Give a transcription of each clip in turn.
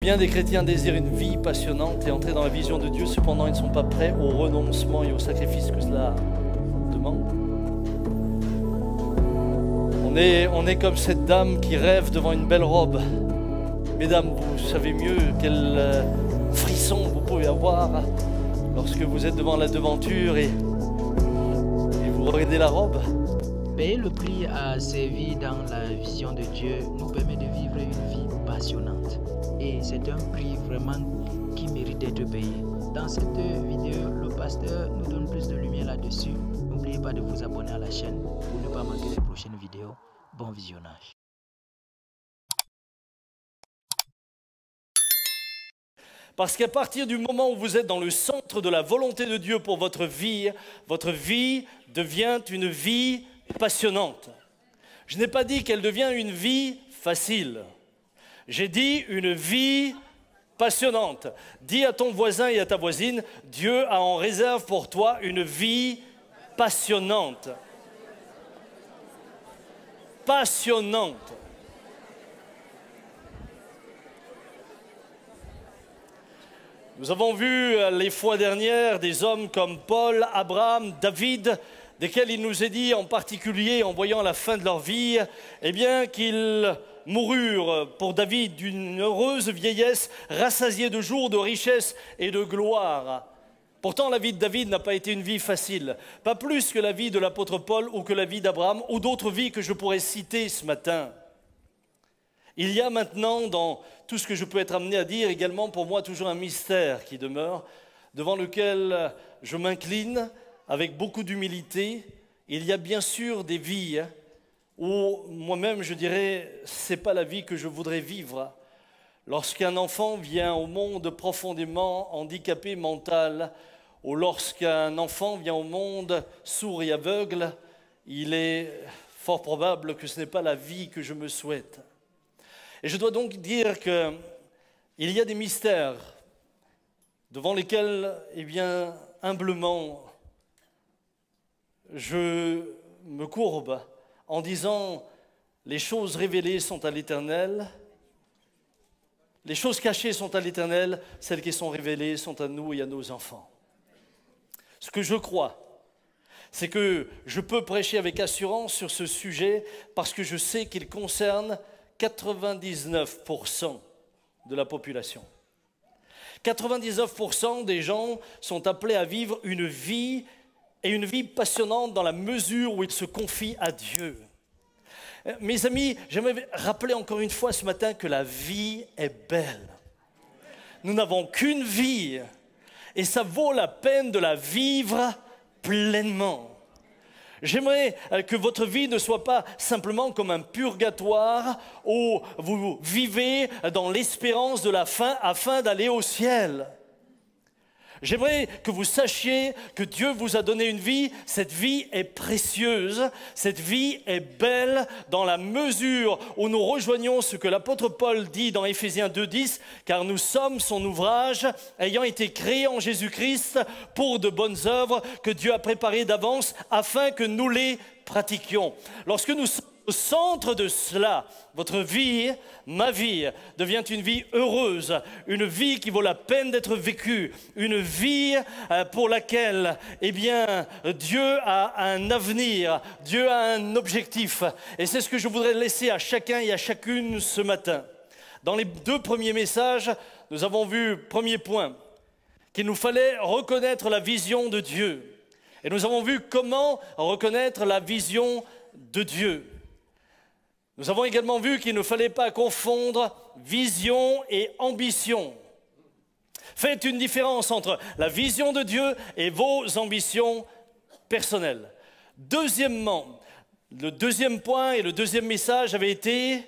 Bien des chrétiens désirent une vie passionnante et entrer dans la vision de Dieu, cependant ils ne sont pas prêts au renoncement et au sacrifice que cela demande. On est comme cette dame qui rêve devant une belle robe. Mesdames, vous savez mieux quel frisson vous pouvez avoir lorsque vous êtes devant la devanture et vous regardez la robe. Payer le prix à servir dans la vision de Dieu nous permet de vivre une vie passionnante. Et c'est un prix vraiment qui mérite d'être payé. Dans cette vidéo, le pasteur nous donne plus de lumière là-dessus. N'oubliez pas de vous abonner à la chaîne pour ne pas manquer les prochaines vidéos. Bon visionnage. Parce qu'à partir du moment où vous êtes dans le centre de la volonté de Dieu pour votre vie devient une vie passionnante. Je n'ai pas dit qu'elle devient une vie facile. J'ai dit une vie passionnante. Dis à ton voisin et à ta voisine, Dieu a en réserve pour toi une vie passionnante. Passionnante. Nous avons vu les fois dernières des hommes comme Paul, Abraham, David, desquels il nous est dit en particulier en voyant la fin de leur vie, eh bien qu'ils moururent pour David d'une heureuse vieillesse, rassasiés de jours, de richesse et de gloire. Pourtant, la vie de David n'a pas été une vie facile, pas plus que la vie de l'apôtre Paul ou que la vie d'Abraham ou d'autres vies que je pourrais citer ce matin. Il y a maintenant dans tout ce que je peux être amené à dire également pour moi toujours un mystère qui demeure, devant lequel je m'incline avec beaucoup d'humilité. Il y a bien sûr des vies où moi-même je dirais ce n'est pas la vie que je voudrais vivre. Lorsqu'un enfant vient au monde profondément handicapé mental, ou lorsqu'un enfant vient au monde sourd et aveugle, il est fort probable que ce n'est pas la vie que je me souhaite. Et je dois donc dire qu'il y a des mystères devant lesquels, eh bien, humblement, je me courbe en disant les choses révélées sont à l'Éternel, les choses cachées sont à l'Éternel, celles qui sont révélées sont à nous et à nos enfants. Ce que je crois, c'est que je peux prêcher avec assurance sur ce sujet parce que je sais qu'il concerne 99% de la population. 99% des gens sont appelés à vivre une vie et une vie passionnante dans la mesure où ils se confient à Dieu. Mes amis, j'aimerais rappeler encore une fois ce matin que la vie est belle. Nous n'avons qu'une vie et ça vaut la peine de la vivre pleinement. J'aimerais que votre vie ne soit pas simplement comme un purgatoire où vous vivez dans l'espérance de la fin afin d'aller au ciel. J'aimerais que vous sachiez que Dieu vous a donné une vie, cette vie est précieuse, cette vie est belle dans la mesure où nous rejoignons ce que l'apôtre Paul dit dans Éphésiens 2,10, car nous sommes son ouvrage ayant été créé en Jésus-Christ pour de bonnes œuvres que Dieu a préparées d'avance afin que nous les pratiquions. Lorsque nous sommes au centre de cela, votre vie, ma vie, devient une vie heureuse, une vie qui vaut la peine d'être vécue, une vie pour laquelle, eh bien, Dieu a un avenir, Dieu a un objectif. Et c'est ce que je voudrais laisser à chacun et à chacune ce matin. Dans les deux premiers messages, nous avons vu, premier point, qu'il nous fallait reconnaître la vision de Dieu. Et nous avons vu comment reconnaître la vision de Dieu. Nous avons également vu qu'il ne fallait pas confondre vision et ambition. Faites une différence entre la vision de Dieu et vos ambitions personnelles. Deuxièmement, le deuxième point et le deuxième message avait été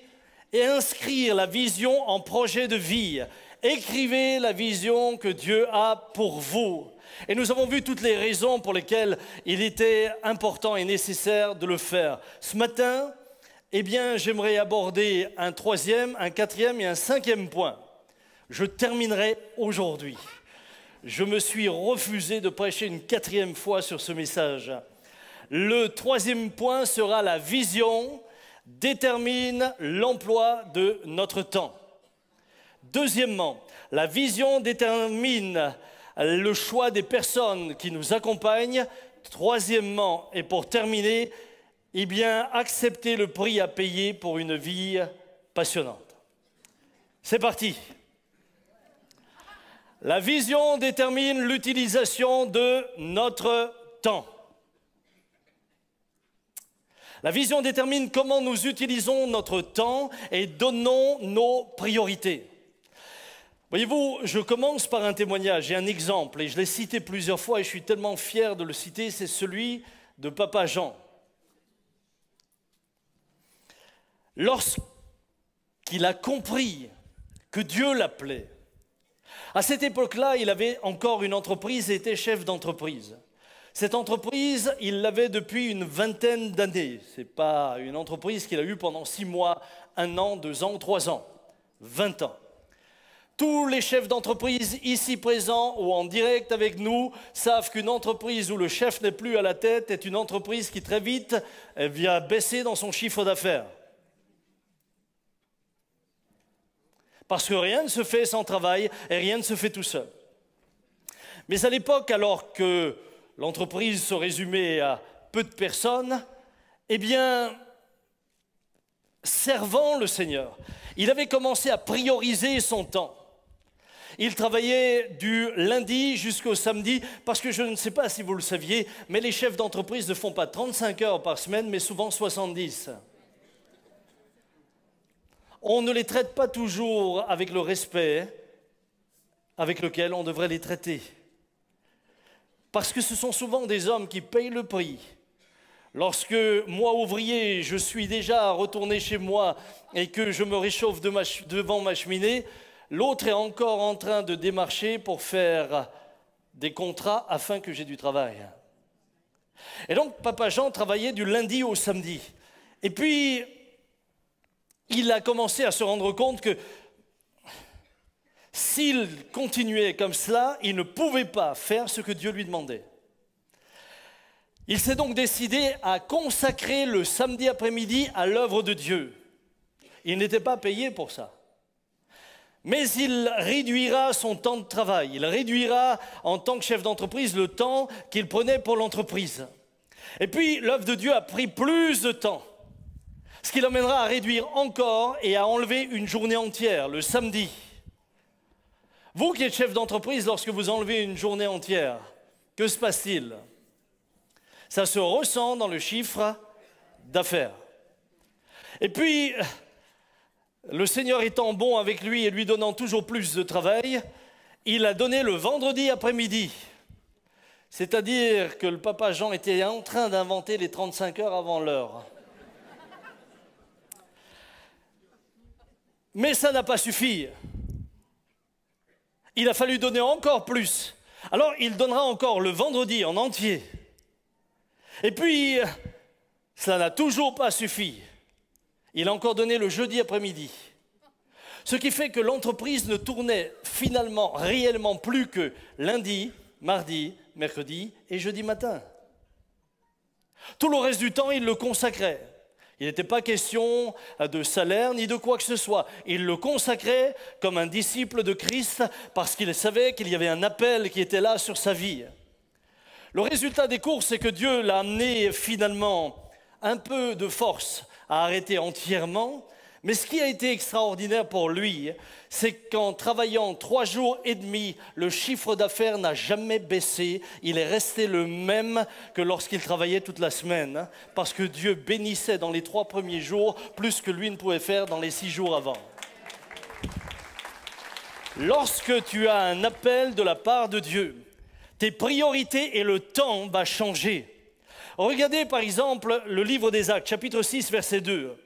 inscrire la vision en projet de vie. Écrivez la vision que Dieu a pour vous. Et nous avons vu toutes les raisons pour lesquelles il était important et nécessaire de le faire. Ce matin, eh bien, j'aimerais aborder un troisième, un quatrième et un cinquième point. Je terminerai aujourd'hui. Je me suis refusé de prêcher une quatrième fois sur ce message. Le troisième point sera la vision détermine l'emploi de notre temps. Deuxièmement, la vision détermine le choix des personnes qui nous accompagnent. Troisièmement, et pour terminer, eh bien, accepter le prix à payer pour une vie passionnante. C'est parti. La vision détermine l'utilisation de notre temps. La vision détermine comment nous utilisons notre temps et donnons nos priorités. Voyez-vous, je commence par un témoignage et un exemple, et je l'ai cité plusieurs fois et je suis tellement fier de le citer, c'est celui de Papa Jean. Lorsqu'il a compris que Dieu l'appelait, à cette époque-là, il avait encore une entreprise et était chef d'entreprise. Cette entreprise, il l'avait depuis une vingtaine d'années. Ce n'est pas une entreprise qu'il a eue pendant 6 mois, 1 an, 2 ans, 3 ans, 20 ans. Tous les chefs d'entreprise ici présents ou en direct avec nous savent qu'une entreprise où le chef n'est plus à la tête est une entreprise qui très vite vient baisser dans son chiffre d'affaires. Parce que rien ne se fait sans travail et rien ne se fait tout seul. Mais à l'époque, alors que l'entreprise se résumait à peu de personnes, eh bien, servant le Seigneur, il avait commencé à prioriser son temps. Il travaillait du lundi jusqu'au samedi, parce que je ne sais pas si vous le saviez, mais les chefs d'entreprise ne font pas 35 heures par semaine, mais souvent 70. On ne les traite pas toujours avec le respect avec lequel on devrait les traiter. Parce que ce sont souvent des hommes qui payent le prix. Lorsque moi, ouvrier, je suis déjà retourné chez moi et que je me réchauffe devant ma cheminée, l'autre est encore en train de démarcher pour faire des contrats afin que j'ai du travail. Et donc, Papa Jean travaillait du lundi au samedi. Et puis, il a commencé à se rendre compte que s'il continuait comme cela, il ne pouvait pas faire ce que Dieu lui demandait. Il s'est donc décidé à consacrer le samedi après-midi à l'œuvre de Dieu. Il n'était pas payé pour ça. Mais il réduira son temps de travail. Il réduira, en tant que chef d'entreprise, le temps qu'il prenait pour l'entreprise. Et puis, l'œuvre de Dieu a pris plus de temps. Ce qui l'amènera à réduire encore et à enlever une journée entière, le samedi. Vous qui êtes chef d'entreprise, lorsque vous enlevez une journée entière, que se passe-t-il? Ça se ressent dans le chiffre d'affaires. Et puis, le Seigneur étant bon avec lui et lui donnant toujours plus de travail, il a donné le vendredi après-midi. C'est-à-dire que le Papa Jean était en train d'inventer les 35 heures avant l'heure. Mais ça n'a pas suffi. Il a fallu donner encore plus. Alors, il donnera encore le vendredi en entier. Et puis, ça n'a toujours pas suffi. Il a encore donné le jeudi après-midi. Ce qui fait que l'entreprise ne tournait finalement réellement plus que lundi, mardi, mercredi et jeudi matin. Tout le reste du temps, il le consacrait. Il n'était pas question de salaire ni de quoi que ce soit. Il le consacrait comme un disciple de Christ parce qu'il savait qu'il y avait un appel qui était là sur sa vie. Le résultat des courses, c'est que Dieu l'a amené finalement un peu de force à arrêter entièrement. Mais ce qui a été extraordinaire pour lui, c'est qu'en travaillant 3 jours et demi, le chiffre d'affaires n'a jamais baissé. Il est resté le même que lorsqu'il travaillait toute la semaine, parce que Dieu bénissait dans les 3 premiers jours plus que lui ne pouvait faire dans les 6 jours avant. Lorsque tu as un appel de la part de Dieu, tes priorités et le temps vont changer. Regardez par exemple le livre des Actes, chapitre 6, verset 2.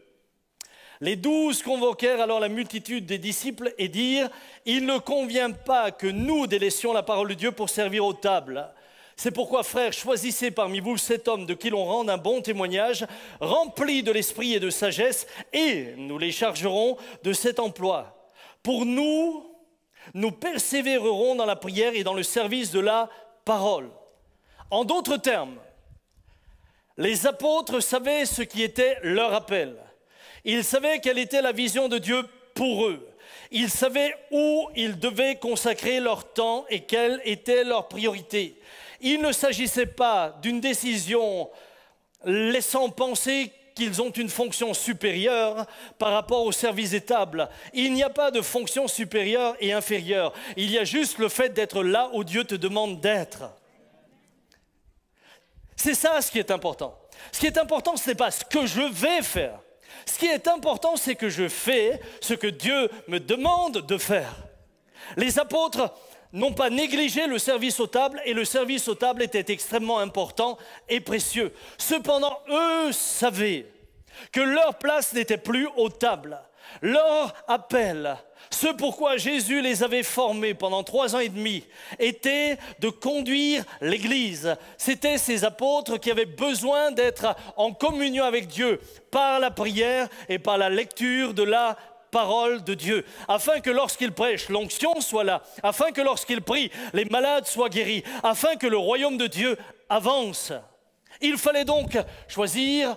Les 12 convoquèrent alors la multitude des disciples et dirent « Il ne convient pas que nous délaissions la parole de Dieu pour servir aux tables. C'est pourquoi, frères, choisissez parmi vous 7 hommes de qui l'on rende un bon témoignage, remplis de l'esprit et de sagesse, et nous les chargerons de cet emploi. Pour nous, nous persévérerons dans la prière et dans le service de la parole. » En d'autres termes, les apôtres savaient ce qui était leur appel. Ils savaient quelle était la vision de Dieu pour eux. Ils savaient où ils devaient consacrer leur temps et quelle était leur priorité. Il ne s'agissait pas d'une décision laissant penser qu'ils ont une fonction supérieure par rapport au service des tables. Il n'y a pas de fonction supérieure et inférieure. Il y a juste le fait d'être là où Dieu te demande d'être. C'est ça ce qui est important. Ce qui est important, ce n'est pas ce que je vais faire. Ce qui est important, c'est que je fais ce que Dieu me demande de faire. Les apôtres n'ont pas négligé le service aux tables, et le service aux tables était extrêmement important et précieux. Cependant, eux savaient que leur place n'était plus aux tables. Leur appel, ce pourquoi Jésus les avait formés pendant 3 ans et demi, était de conduire l'Église. C'étaient ces apôtres qui avaient besoin d'être en communion avec Dieu par la prière et par la lecture de la parole de Dieu, afin que lorsqu'il prêche, l'onction soit là, afin que lorsqu'il prie, les malades soient guéris, afin que le royaume de Dieu avance. Il fallait donc choisir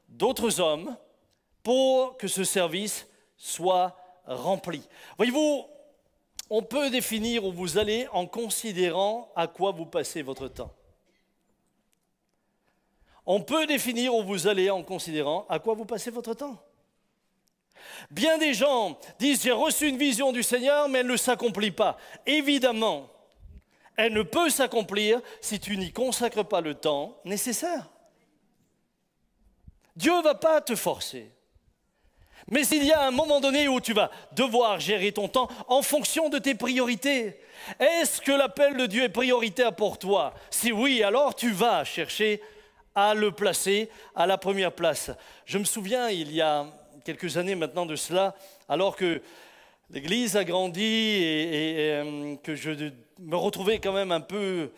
d'autres hommes pour que ce service soit rempli. Voyez-vous, on peut définir où vous allez en considérant à quoi vous passez votre temps. On peut définir où vous allez en considérant à quoi vous passez votre temps. Bien des gens disent « j'ai reçu une vision du Seigneur, mais elle ne s'accomplit pas ». Évidemment, elle ne peut s'accomplir si tu n'y consacres pas le temps nécessaire. Dieu ne va pas te forcer. Mais il y a un moment donné où tu vas devoir gérer ton temps en fonction de tes priorités. Est-ce que l'appel de Dieu est prioritaire pour toi? Si oui, alors tu vas chercher à le placer à la première place. Je me souviens, il y a quelques années maintenant de cela, alors que l'Église a grandi et que je me retrouvais quand même un peu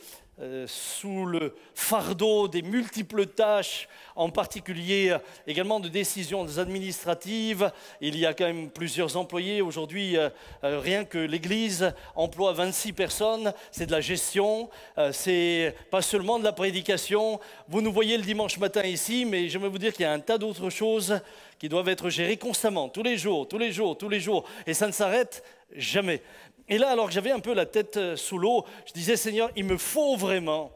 sous le fardeau des multiples tâches, en particulier également de décisions administratives. Il y a quand même plusieurs employés. Aujourd'hui, rien que l'Église emploie 26 personnes. C'est de la gestion, c'est pas seulement de la prédication. Vous nous voyez le dimanche matin ici, mais j'aimerais vous dire qu'il y a un tas d'autres choses qui doivent être gérées constamment, tous les jours. Et ça ne s'arrête jamais. Et là, alors que j'avais un peu la tête sous l'eau, je disais, Seigneur, il me faut vraiment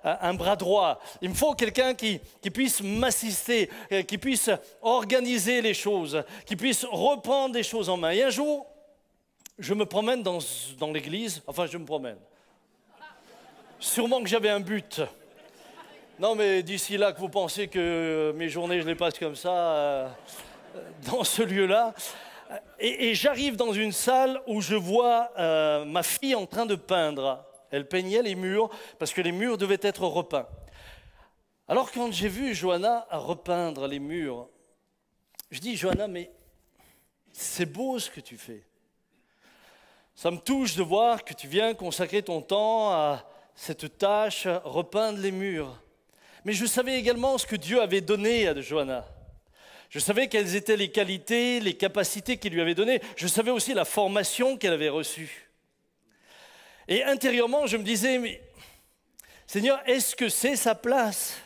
un bras droit. Il me faut quelqu'un qui puisse m'assister, qui puisse organiser les choses, qui puisse reprendre les choses en main. Et un jour, je me promène dans l'église, enfin je me promène. Sûrement que j'avais un but. Non, mais d'ici là que vous pensez que mes journées, je les passe comme ça, dans ce lieu-là. Et j'arrive dans une salle où je vois ma fille en train de peindre. Elle peignait les murs parce que les murs devaient être repeints. Alors quand j'ai vu Johanna repeindre les murs, je dis, Johanna, mais c'est beau ce que tu fais. Ça me touche de voir que tu viens consacrer ton temps à cette tâche, repeindre les murs. Mais je savais également ce que Dieu avait donné à Johanna. Je savais quelles étaient les qualités, les capacités qu'il lui avait données. Je savais aussi la formation qu'elle avait reçue. Et intérieurement, je me disais, mais Seigneur, est-ce que c'est sa place?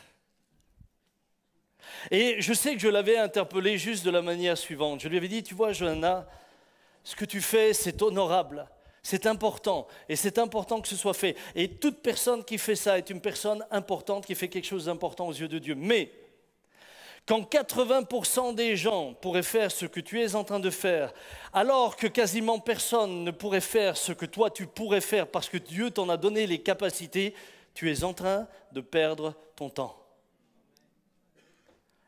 Et je sais que je l'avais interpellée juste de la manière suivante. Je lui avais dit, tu vois, Johanna, ce que tu fais, c'est honorable, c'est important, et c'est important que ce soit fait. Et toute personne qui fait ça est une personne importante, qui fait quelque chose d'important aux yeux de Dieu. Mais quand 80% des gens pourraient faire ce que tu es en train de faire, alors que quasiment personne ne pourrait faire ce que toi tu pourrais faire parce que Dieu t'en a donné les capacités, tu es en train de perdre ton temps.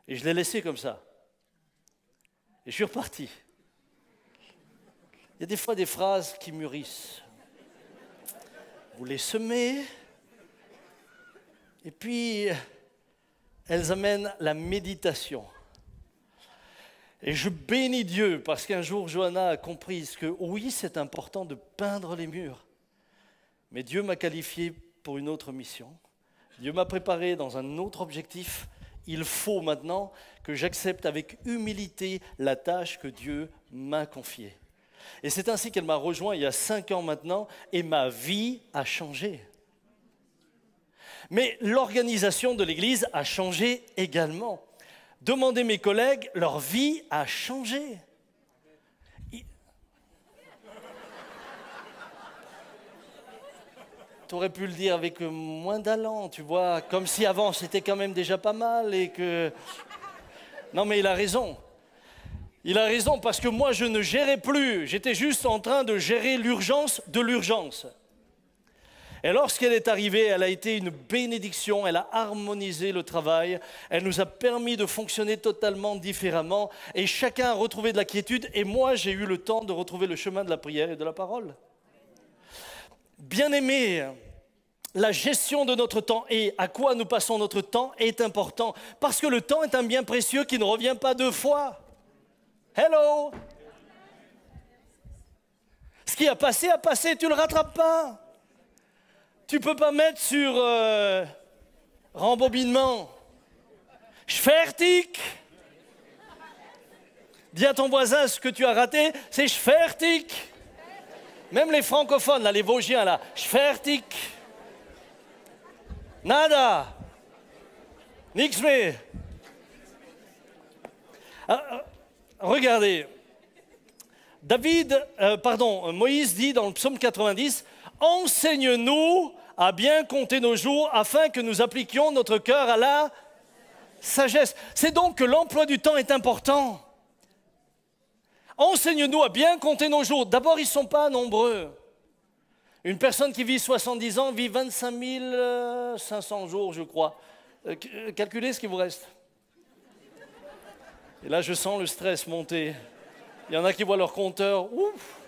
Et je l'ai laissé comme ça. Et je suis reparti. Il y a des fois des phrases qui mûrissent. Vous les semez, et puis elles amènent la méditation. Et je bénis Dieu parce qu'un jour, Johanna a compris que oui, c'est important de peindre les murs. Mais Dieu m'a qualifié pour une autre mission. Dieu m'a préparé dans un autre objectif. Il faut maintenant que j'accepte avec humilité la tâche que Dieu m'a confiée. Et c'est ainsi qu'elle m'a rejoint il y a 5 ans maintenant et ma vie a changé. Mais l'organisation de l'Église a changé également. Demandez mes collègues, leur vie a changé. tu aurais pu le dire avec moins d'allant, tu vois, comme si avant c'était quand même déjà pas mal et que... Non mais il a raison. Il a raison parce que moi je ne gérais plus, j'étais juste en train de gérer l'urgence de l'urgence. Et lorsqu'elle est arrivée, elle a été une bénédiction, elle a harmonisé le travail, elle nous a permis de fonctionner totalement différemment et chacun a retrouvé de la quiétude et moi j'ai eu le temps de retrouver le chemin de la prière et de la parole. Bien-aimés, la gestion de notre temps et à quoi nous passons notre temps est important parce que le temps est un bien précieux qui ne revient pas deux fois. Hello! Ce qui a passé, tu ne le rattrapes pas. Tu ne peux pas mettre sur rembobinement. Fertig. Dis à ton voisin ce que tu as raté, c'est fertig. Même les francophones, là, les Vosgiens, là, fertig. Nada. Nix mehr. Regardez. Moïse dit dans le psaume 90, « Enseigne-nous à bien compter nos jours afin que nous appliquions notre cœur à la sagesse. » C'est donc que l'emploi du temps est important. Enseigne-nous à bien compter nos jours. D'abord, ils ne sont pas nombreux. Une personne qui vit 70 ans vit 25 500 jours, je crois. Calculez ce qui vous reste. Et là, je sens le stress monter. Il y en a qui voient leur compteur. Ouf!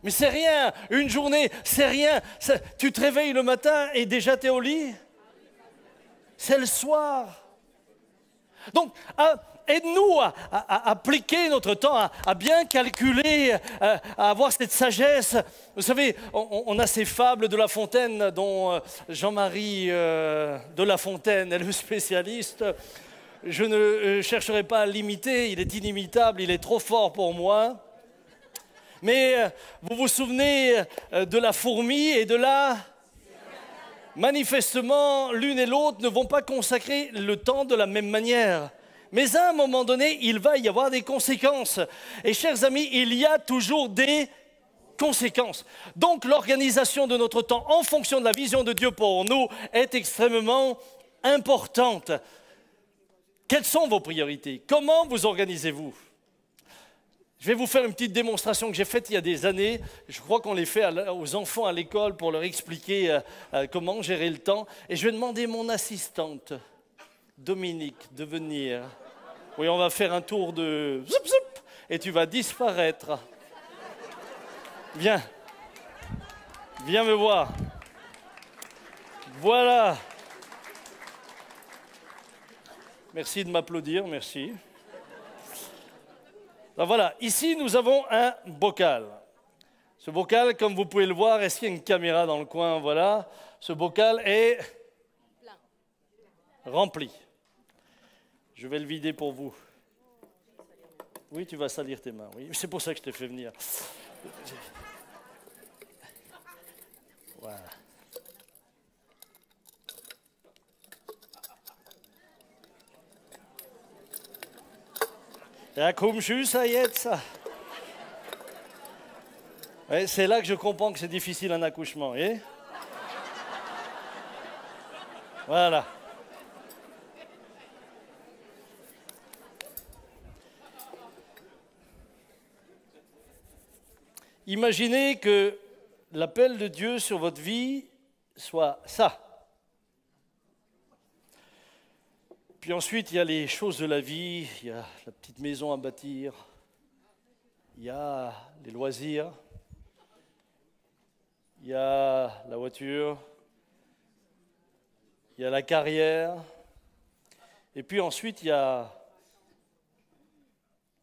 Mais c'est rien, une journée, c'est rien. Tu te réveilles le matin et déjà tu es au lit. C'est le soir. Donc, aide-nous à appliquer notre temps, à bien calculer, à avoir cette sagesse. Vous savez, on a ces fables de La Fontaine dont Jean-Marie de La Fontaine est le spécialiste. Je ne chercherai pas à l'imiter, il est inimitable, il est trop fort pour moi. Mais vous vous souvenez de la fourmi et de la... Manifestement, l'une et l'autre ne vont pas consacrer le temps de la même manière. Mais à un moment donné, il va y avoir des conséquences. Et chers amis, il y a toujours des conséquences. Donc l'organisation de notre temps en fonction de la vision de Dieu pour nous est extrêmement importante. Quelles sont vos priorités? Comment vous organisez-vous? Je vais vous faire une petite démonstration que j'ai faite il y a des années. Je crois qu'on les fait aux enfants à l'école pour leur expliquer comment gérer le temps. Et je vais demander à mon assistante, Dominique, de venir. Oui, on va faire un tour de... Zoup, zoup, et tu vas disparaître. Viens. Viens me voir. Voilà. Merci de m'applaudir, merci. Alors voilà, ici nous avons un bocal. Ce bocal, comme vous pouvez le voir, est-ce qu'il y a une caméra dans le coin? Voilà. Ce bocal est rempli. Je vais le vider pour vous. Oui, tu vas salir tes mains. Oui, c'est pour ça que je t'ai fait venir. Voilà. Ja, komm, tschüss, jetzt. Ouais, c'est là que je comprends que c'est difficile un accouchement. Eh? Voilà. Imaginez que l'appel de Dieu sur votre vie soit ça. Puis ensuite, il y a les choses de la vie, il y a la petite maison à bâtir, il y a les loisirs, il y a la voiture, il y a la carrière, et puis ensuite, il y a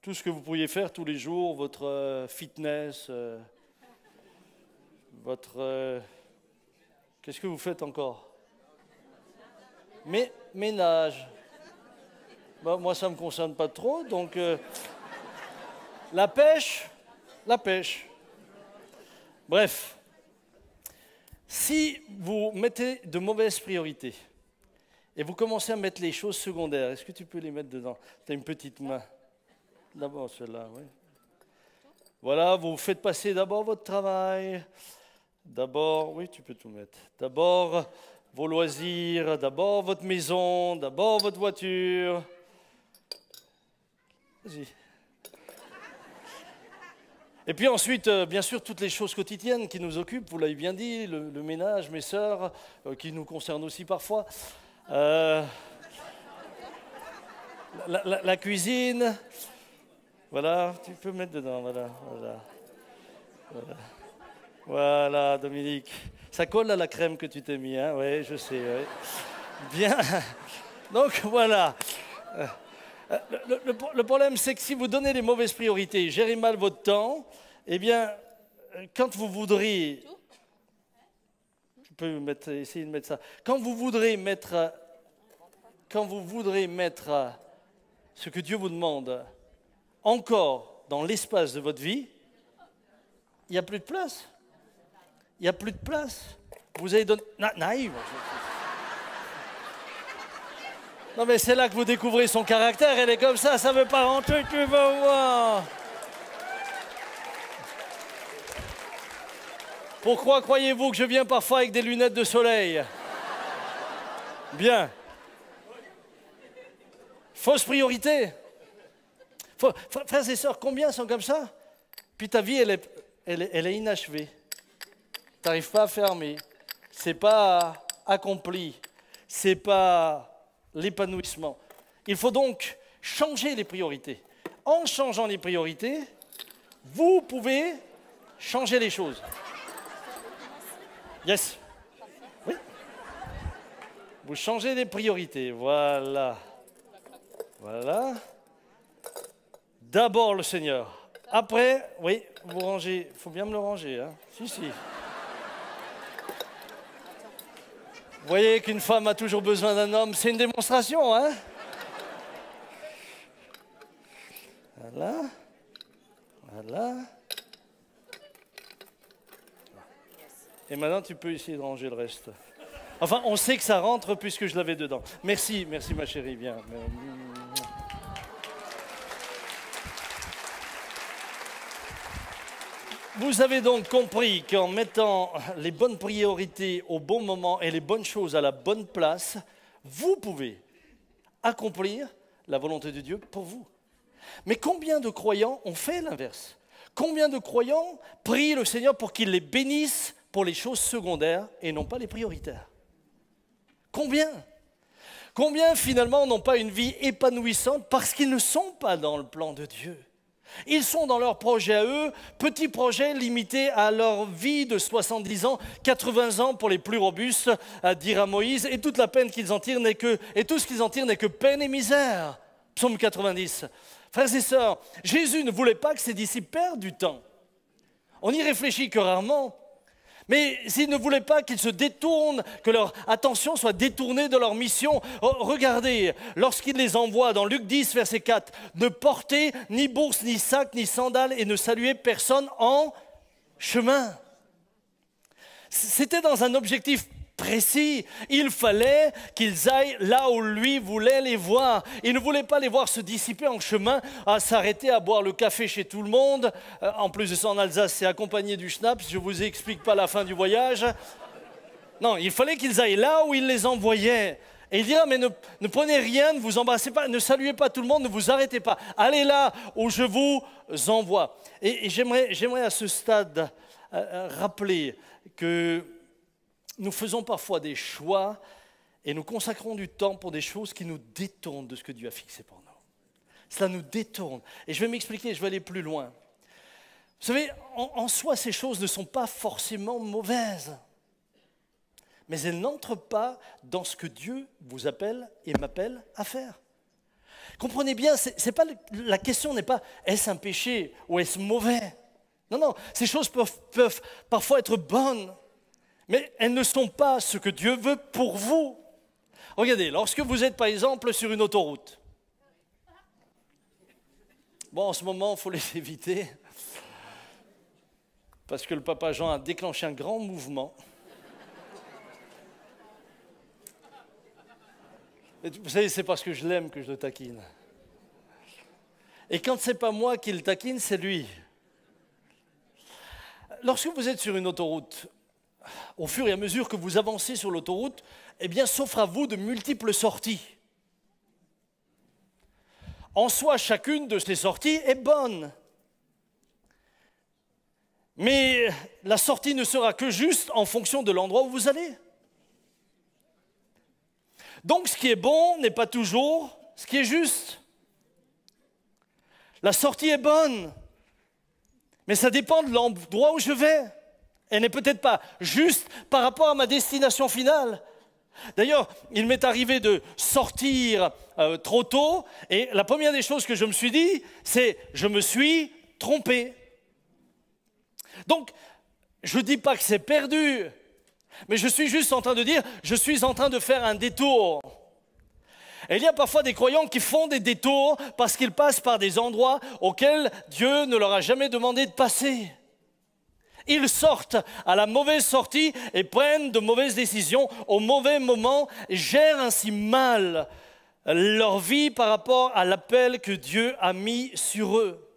tout ce que vous pourriez faire tous les jours, votre fitness, votre... Qu'est-ce que vous faites encore? Ménage. Bah, moi, ça ne me concerne pas trop, donc la pêche. Bref, si vous mettez de mauvaises priorités et vous commencez à mettre les choses secondaires, est-ce que tu peux les mettre dedans? Tu as une petite main. D'abord celle-là, oui. Voilà, vous faites passer d'abord votre travail, D'abord, oui, tu peux tout mettre. D'abord, vos loisirs, d'abord votre maison, d'abord votre voiture. Vas-y. Et puis ensuite, bien sûr, toutes les choses quotidiennes qui nous occupent, vous l'avez bien dit, le ménage, mes sœurs, qui nous concernent aussi parfois. La cuisine, voilà, tu peux mettre dedans, voilà. Voilà, Dominique. Ça colle à la crème que tu t'es mis, hein? Oui, je sais. Ouais. Bien. Donc voilà. Le problème, c'est que si vous donnez les mauvaises priorités, gérez mal votre temps, eh bien, quand vous voudrez... Tu peux essayer de mettre ça. Quand vous voudrez mettre ce que Dieu vous demande encore dans l'espace de votre vie, il n'y a plus de place. Il n'y a plus de place. Vous avez donné... Naïve. Non mais c'est là que vous découvrez son caractère. Elle est comme ça ne veut pas rentrer, tu vas voir. Pourquoi croyez-vous que je viens parfois avec des lunettes de soleil? Bien. Fausse priorité. Frères et sœurs, combien sont comme ça? Puis ta vie, elle est inachevée. Tu n'arrives pas à fermer. Ce n'est pas accompli. Ce n'est pas l'épanouissement. Il faut donc changer les priorités. En changeant les priorités, vous pouvez changer les choses. Yes. Oui. Vous changez les priorités. Voilà. Voilà. D'abord le Seigneur. Après, oui, vous rangez. Il faut bien me le ranger. Hein. Si. Vous voyez qu'une femme a toujours besoin d'un homme, c'est une démonstration, hein? Voilà. Et maintenant, tu peux essayer de ranger le reste. Enfin, on sait que ça rentre puisque je l'avais dedans. Merci ma chérie, bien. Vous avez donc compris qu'en mettant les bonnes priorités au bon moment et les bonnes choses à la bonne place, vous pouvez accomplir la volonté de Dieu pour vous. Mais combien de croyants ont fait l'inverse? Combien de croyants prient le Seigneur pour qu'il les bénisse pour les choses secondaires et non pas les prioritaires? Combien? Combien finalement n'ont pas une vie épanouissante parce qu'ils ne sont pas dans le plan de Dieu? Ils sont dans leur projet à eux, petits projets limités à leur vie de 70 ans, 80 ans pour les plus robustes, à dire à Moïse, et toute la peine qu'ils en tirent n'est que, et tout ce qu'ils en tirent n'est que peine et misère. Psaume 90. Frères et sœurs, Jésus ne voulait pas que ses disciples perdent du temps. On n'y réfléchit que rarement. Mais s'il ne voulait pas qu'ils se détournent, que leur attention soit détournée de leur mission, regardez, lorsqu'il les envoie dans Luc 10, verset 4, ne portez ni bourse, ni sac, ni sandales et ne saluez personne en chemin. C'était dans un objectif précis. Il fallait qu'ils aillent là où lui voulait les voir. Il ne voulait pas les voir se dissiper en chemin, à s'arrêter à boire le café chez tout le monde. En plus de ça, en Alsace, c'est accompagné du schnapps. Je ne vous explique pas la fin du voyage. Non, il fallait qu'ils aillent là où il les envoyait. Et il dira, mais ne prenez rien, ne vous embrassez pas, ne saluez pas tout le monde, ne vous arrêtez pas. Allez là où je vous envoie. Et j'aimerais à ce stade rappeler que nous faisons parfois des choix et nous consacrons du temps pour des choses qui nous détournent de ce que Dieu a fixé pour nous. Cela nous détourne. Et je vais m'expliquer, je vais aller plus loin. Vous savez, en soi, ces choses ne sont pas forcément mauvaises. Mais elles n'entrent pas dans ce que Dieu vous appelle et m'appelle à faire. Comprenez bien, la question n'est pas est-ce un péché ou est-ce mauvais? Non, ces choses peuvent parfois être bonnes. Mais elles ne sont pas ce que Dieu veut pour vous. Regardez, lorsque vous êtes par exemple sur une autoroute. Bon, en ce moment, il faut les éviter. Parce que le papa Jean a déclenché un grand mouvement. Et vous savez, c'est parce que je l'aime que je le taquine. Et quand ce n'est pas moi qui le taquine, c'est lui. Lorsque vous êtes sur une autoroute, au fur et à mesure que vous avancez sur l'autoroute, eh bien, s'offrent à vous de multiples sorties. En soi, chacune de ces sorties est bonne. Mais la sortie ne sera que juste en fonction de l'endroit où vous allez. Donc, ce qui est bon n'est pas toujours ce qui est juste. La sortie est bonne, mais ça dépend de l'endroit où je vais. Elle n'est peut-être pas juste par rapport à ma destination finale. D'ailleurs, il m'est arrivé de sortir trop tôt, et la première des choses que je me suis dit, c'est « je me suis trompé ». Donc, je ne dis pas que c'est perdu, mais je suis juste en train de dire « je suis en train de faire un détour ». Et il y a parfois des croyants qui font des détours parce qu'ils passent par des endroits auxquels Dieu ne leur a jamais demandé de passer. Ils sortent à la mauvaise sortie et prennent de mauvaises décisions au mauvais moment et gèrent ainsi mal leur vie par rapport à l'appel que Dieu a mis sur eux.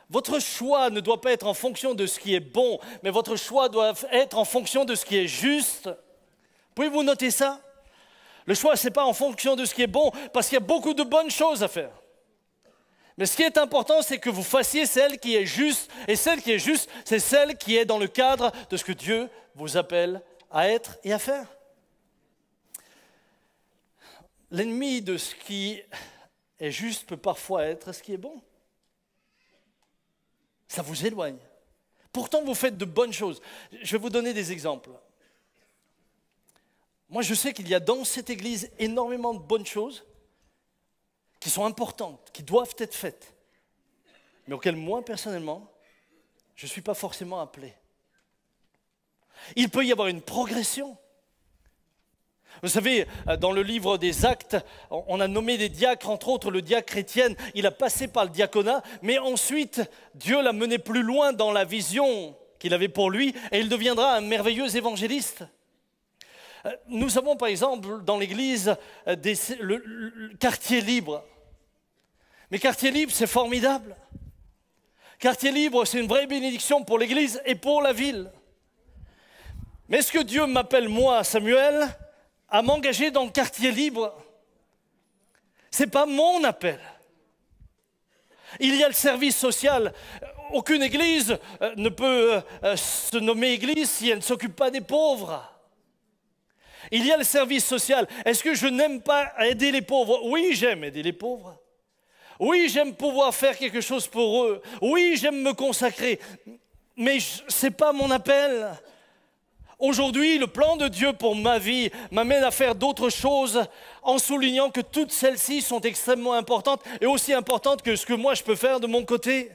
Votre choix ne doit pas être en fonction de ce qui est bon, mais votre choix doit être en fonction de ce qui est juste. Pouvez-vous noter ça? Le choix, ce n'est pas en fonction de ce qui est bon, parce qu'il y a beaucoup de bonnes choses à faire. Mais ce qui est important, c'est que vous fassiez celle qui est juste, et celle qui est juste, c'est celle qui est dans le cadre de ce que Dieu vous appelle à être et à faire. L'ennemi de ce qui est juste peut parfois être ce qui est bon. Ça vous éloigne. Pourtant, vous faites de bonnes choses. Je vais vous donner des exemples. Moi, je sais qu'il y a dans cette église énormément de bonnes choses qui sont importantes, qui doivent être faites, mais auxquelles moi, personnellement, je ne suis pas forcément appelé. Il peut y avoir une progression. Vous savez, dans le livre des Actes, on a nommé des diacres, entre autres le diacre Étienne. Il a passé par le diaconat, mais ensuite, Dieu l'a mené plus loin dans la vision qu'il avait pour lui, et il deviendra un merveilleux évangéliste. Nous avons par exemple dans l'église le quartier libre. Mais quartier libre, c'est formidable. Quartier libre, c'est une vraie bénédiction pour l'église et pour la ville. Mais est-ce que Dieu m'appelle, moi, Samuel, à m'engager dans le quartier libre? Ce n'est pas mon appel. Il y a le service social. Aucune église ne peut se nommer église si elle ne s'occupe pas des pauvres. Il y a le service social. Est-ce que je n'aime pas aider les pauvres? Oui, j'aime aider les pauvres. Oui, j'aime pouvoir faire quelque chose pour eux. Oui, j'aime me consacrer. Mais ce n'est pas mon appel. Aujourd'hui, le plan de Dieu pour ma vie m'amène à faire d'autres choses en soulignant que toutes celles-ci sont extrêmement importantes et aussi importantes que ce que moi je peux faire de mon côté.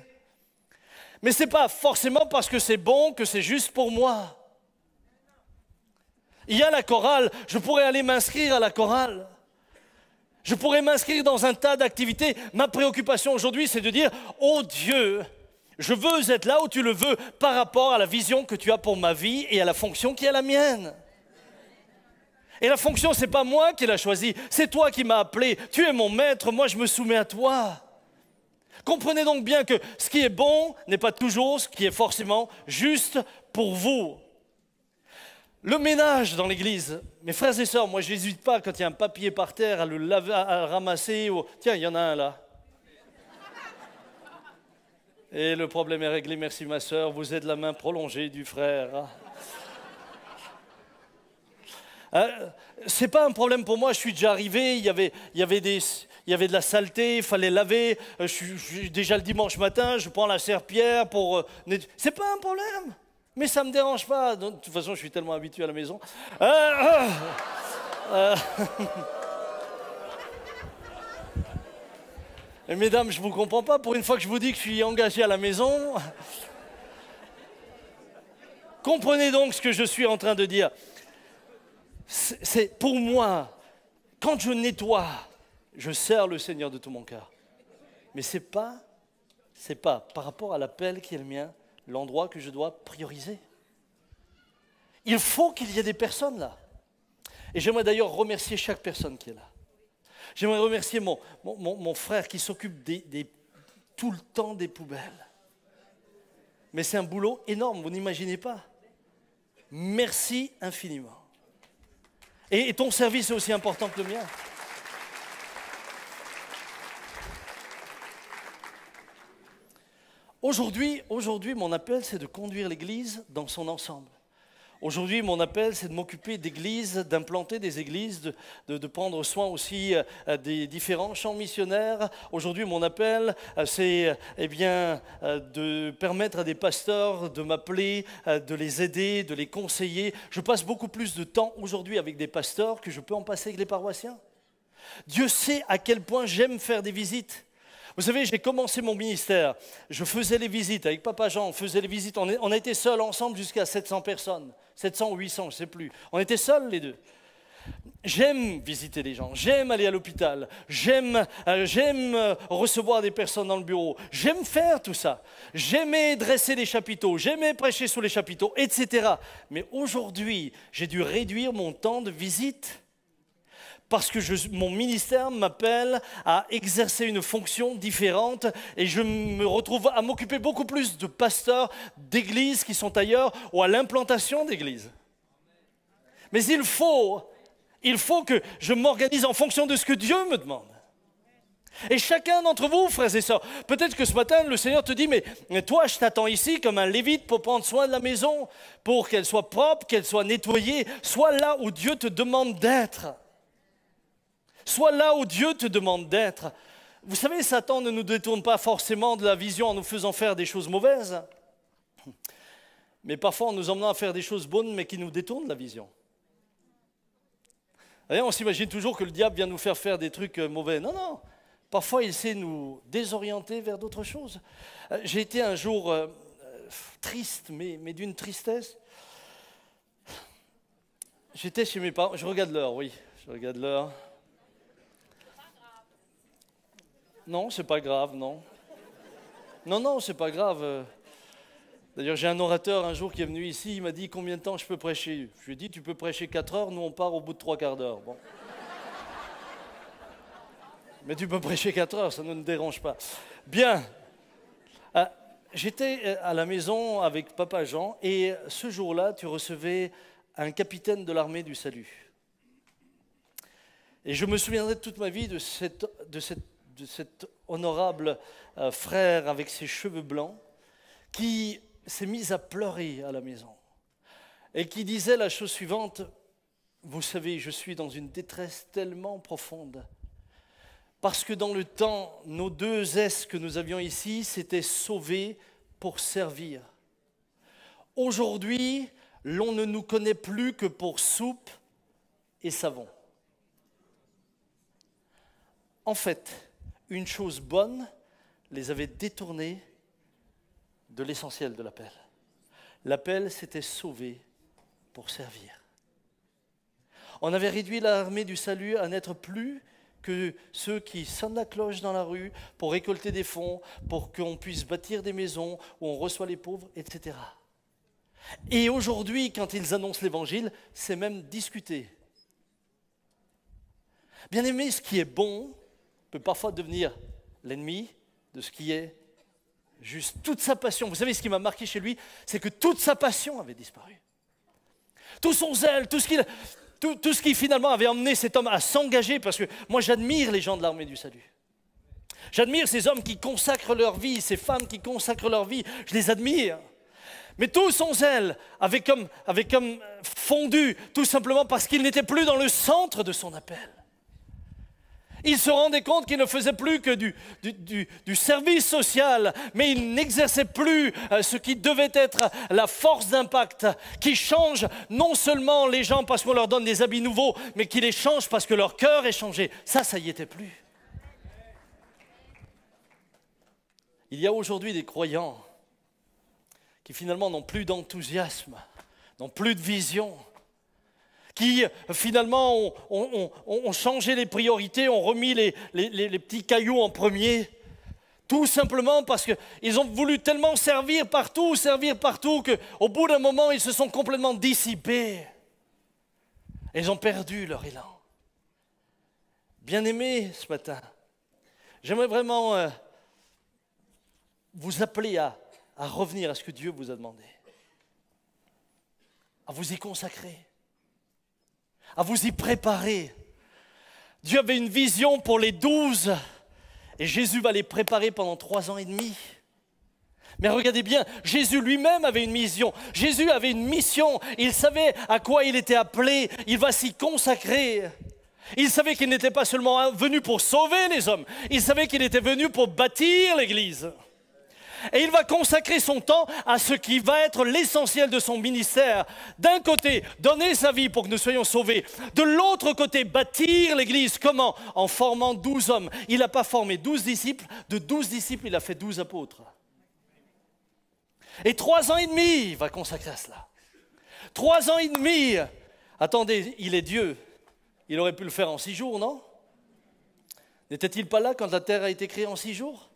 Mais ce n'est pas forcément parce que c'est bon que c'est juste pour moi. Il y a la chorale, je pourrais aller m'inscrire à la chorale. Je pourrais m'inscrire dans un tas d'activités. Ma préoccupation aujourd'hui, c'est de dire « Oh Dieu, je veux être là où tu le veux par rapport à la vision que tu as pour ma vie et à la fonction qui est la mienne. » Et la fonction, ce n'est pas moi qui l'ai choisie, c'est toi qui m'as appelé. Tu es mon maître, moi je me soumets à toi. Comprenez donc bien que ce qui est bon n'est pas toujours ce qui est forcément juste pour vous. Le ménage dans l'église, mes frères et sœurs, moi je n'hésite pas quand il y a un papier par terre à le laver, à le ramasser. Tiens, il y en a un là. Et le problème est réglé, merci ma sœur, vous êtes la main prolongée du frère. C'est pas un problème pour moi, je suis déjà arrivé, il y avait de la saleté, il fallait laver. Déjà le dimanche matin, je prends la serpillière pour... C'est pas un problème. Mais ça ne me dérange pas. De toute façon, je suis tellement habitué à la maison. Et mesdames, je ne vous comprends pas. Pour une fois que je vous dis que je suis engagé à la maison, comprenez donc ce que je suis en train de dire. C'est pour moi, quand je nettoie, je sers le Seigneur de tout mon cœur. Mais ce n'est pas par rapport à l'appel qui est le mien, l'endroit que je dois prioriser. Il faut qu'il y ait des personnes là. Et j'aimerais d'ailleurs remercier chaque personne qui est là. J'aimerais remercier mon frère qui s'occupe tout le temps des poubelles. Mais c'est un boulot énorme, vous n'imaginez pas. merci infiniment. Et ton service est aussi important que le mien. Aujourd'hui, mon appel, c'est de conduire l'Église dans son ensemble. Aujourd'hui, mon appel, c'est de m'occuper d'églises, d'implanter des églises, de prendre soin aussi des différents champs missionnaires. Aujourd'hui, mon appel, c'est de permettre à des pasteurs de m'appeler, de les aider, de les conseiller. Je passe beaucoup plus de temps aujourd'hui avec des pasteurs que je peux en passer avec les paroissiens. Dieu sait à quel point j'aime faire des visites. Vous savez, j'ai commencé mon ministère, je faisais les visites avec Papa Jean, on faisait les visites, on a été seuls ensemble jusqu'à 700 personnes, 700 ou 800, je ne sais plus. On était seuls les deux. J'aime visiter les gens, j'aime aller à l'hôpital, j'aime recevoir des personnes dans le bureau, j'aime faire tout ça. J'aimais dresser les chapiteaux, j'aimais prêcher sous les chapiteaux, etc. Mais aujourd'hui, j'ai dû réduire mon temps de visite. Parce que mon ministère m'appelle à exercer une fonction différente et je me retrouve à m'occuper beaucoup plus de pasteurs d'églises qui sont ailleurs ou à l'implantation d'églises. Mais il faut que je m'organise en fonction de ce que Dieu me demande. Et chacun d'entre vous, frères et sœurs, peut-être que ce matin, le Seigneur te dit, mais toi, je t'attends ici comme un lévite pour prendre soin de la maison, pour qu'elle soit propre, qu'elle soit nettoyée, soit là où Dieu te demande d'être. Sois là où Dieu te demande d'être. Vous savez, Satan ne nous détourne pas forcément de la vision en nous faisant faire des choses mauvaises, mais parfois en nous emmenant à faire des choses bonnes, mais qui nous détournent de la vision. Et on s'imagine toujours que le diable vient nous faire faire des trucs mauvais. Non, non. Parfois, il sait nous désorienter vers d'autres choses. J'ai été un jour triste, mais d'une tristesse. J'étais chez mes parents. Je regarde l'heure, oui. Je regarde l'heure. Non, c'est pas grave, non. Non, c'est pas grave. D'ailleurs, j'ai un orateur un jour qui est venu ici, il m'a dit combien de temps je peux prêcher. Je lui ai dit, tu peux prêcher 4 heures, nous on part au bout de 3/4 d'heure. Bon. Mais tu peux prêcher 4 heures, ça ne nous dérange pas. Bien. J'étais à la maison avec Papa Jean et ce jour-là, tu recevais un capitaine de l'armée du salut. Et je me souviendrai toute ma vie de cet honorable frère avec ses cheveux blancs qui s'est mis à pleurer à la maison et qui disait la chose suivante, vous savez, je suis dans une détresse tellement profonde parce que dans le temps, nos 2 S que nous avions ici, c'était sauver pour servir. Aujourd'hui, l'on ne nous connaît plus que pour soupe et savon. En fait, une chose bonne les avait détournés de l'essentiel de l'appel. L'appel, c'était sauver pour servir. On avait réduit l'armée du salut à n'être plus que ceux qui sonnent la cloche dans la rue pour récolter des fonds, pour qu'on puisse bâtir des maisons où on reçoit les pauvres, etc. Et aujourd'hui, quand ils annoncent l'évangile, c'est même discuté. Bien aimé, ce qui est bon peut parfois devenir l'ennemi de ce qui est juste. Toute sa passion, vous savez ce qui m'a marqué chez lui, c'est que toute sa passion avait disparu. Tout son zèle, tout ce qui finalement avait emmené cet homme à s'engager, parce que moi j'admire les gens de l'armée du salut. J'admire ces hommes qui consacrent leur vie, ces femmes qui consacrent leur vie, je les admire. Mais tout son zèle avait comme fondu, tout simplement parce qu'il n'était plus dans le centre de son appel. Il se rendait compte qu'il ne faisait plus que du service social, mais il n'exerçait plus ce qui devait être la force d'impact, qui change non seulement les gens parce qu'on leur donne des habits nouveaux, mais qui les change parce que leur cœur est changé. Ça y était plus. Il y a aujourd'hui des croyants qui finalement n'ont plus d'enthousiasme, n'ont plus de vision, qui finalement ont changé les priorités, ont remis les petits cailloux en premier, tout simplement parce qu'ils ont voulu tellement servir partout, qu'au bout d'un moment, ils se sont complètement dissipés. Ils ont perdu leur élan. Bien-aimés, ce matin, j'aimerais vraiment vous appeler à revenir à ce que Dieu vous a demandé. à vous y consacrer, à vous y préparer. Dieu avait une vision pour les 12 et Jésus va les préparer pendant 3 ans et demi. Mais regardez bien, Jésus lui-même avait une mission. Jésus avait une mission. Il savait à quoi il était appelé. Il va s'y consacrer. Il savait qu'il n'était pas seulement venu pour sauver les hommes. Il savait qu'il était venu pour bâtir l'Église. Et il va consacrer son temps à ce qui va être l'essentiel de son ministère. D'un côté, donner sa vie pour que nous soyons sauvés. De l'autre côté, bâtir l'Église. Comment? En formant 12 hommes. Il n'a pas formé 12 disciples. De 12 disciples, il a fait 12 apôtres. Et 3 ans et demi, il va consacrer à cela. 3 ans et demi. Attendez, il est Dieu. Il aurait pu le faire en 6 jours, non? N'était-il pas là quand la terre a été créée en 6 jours?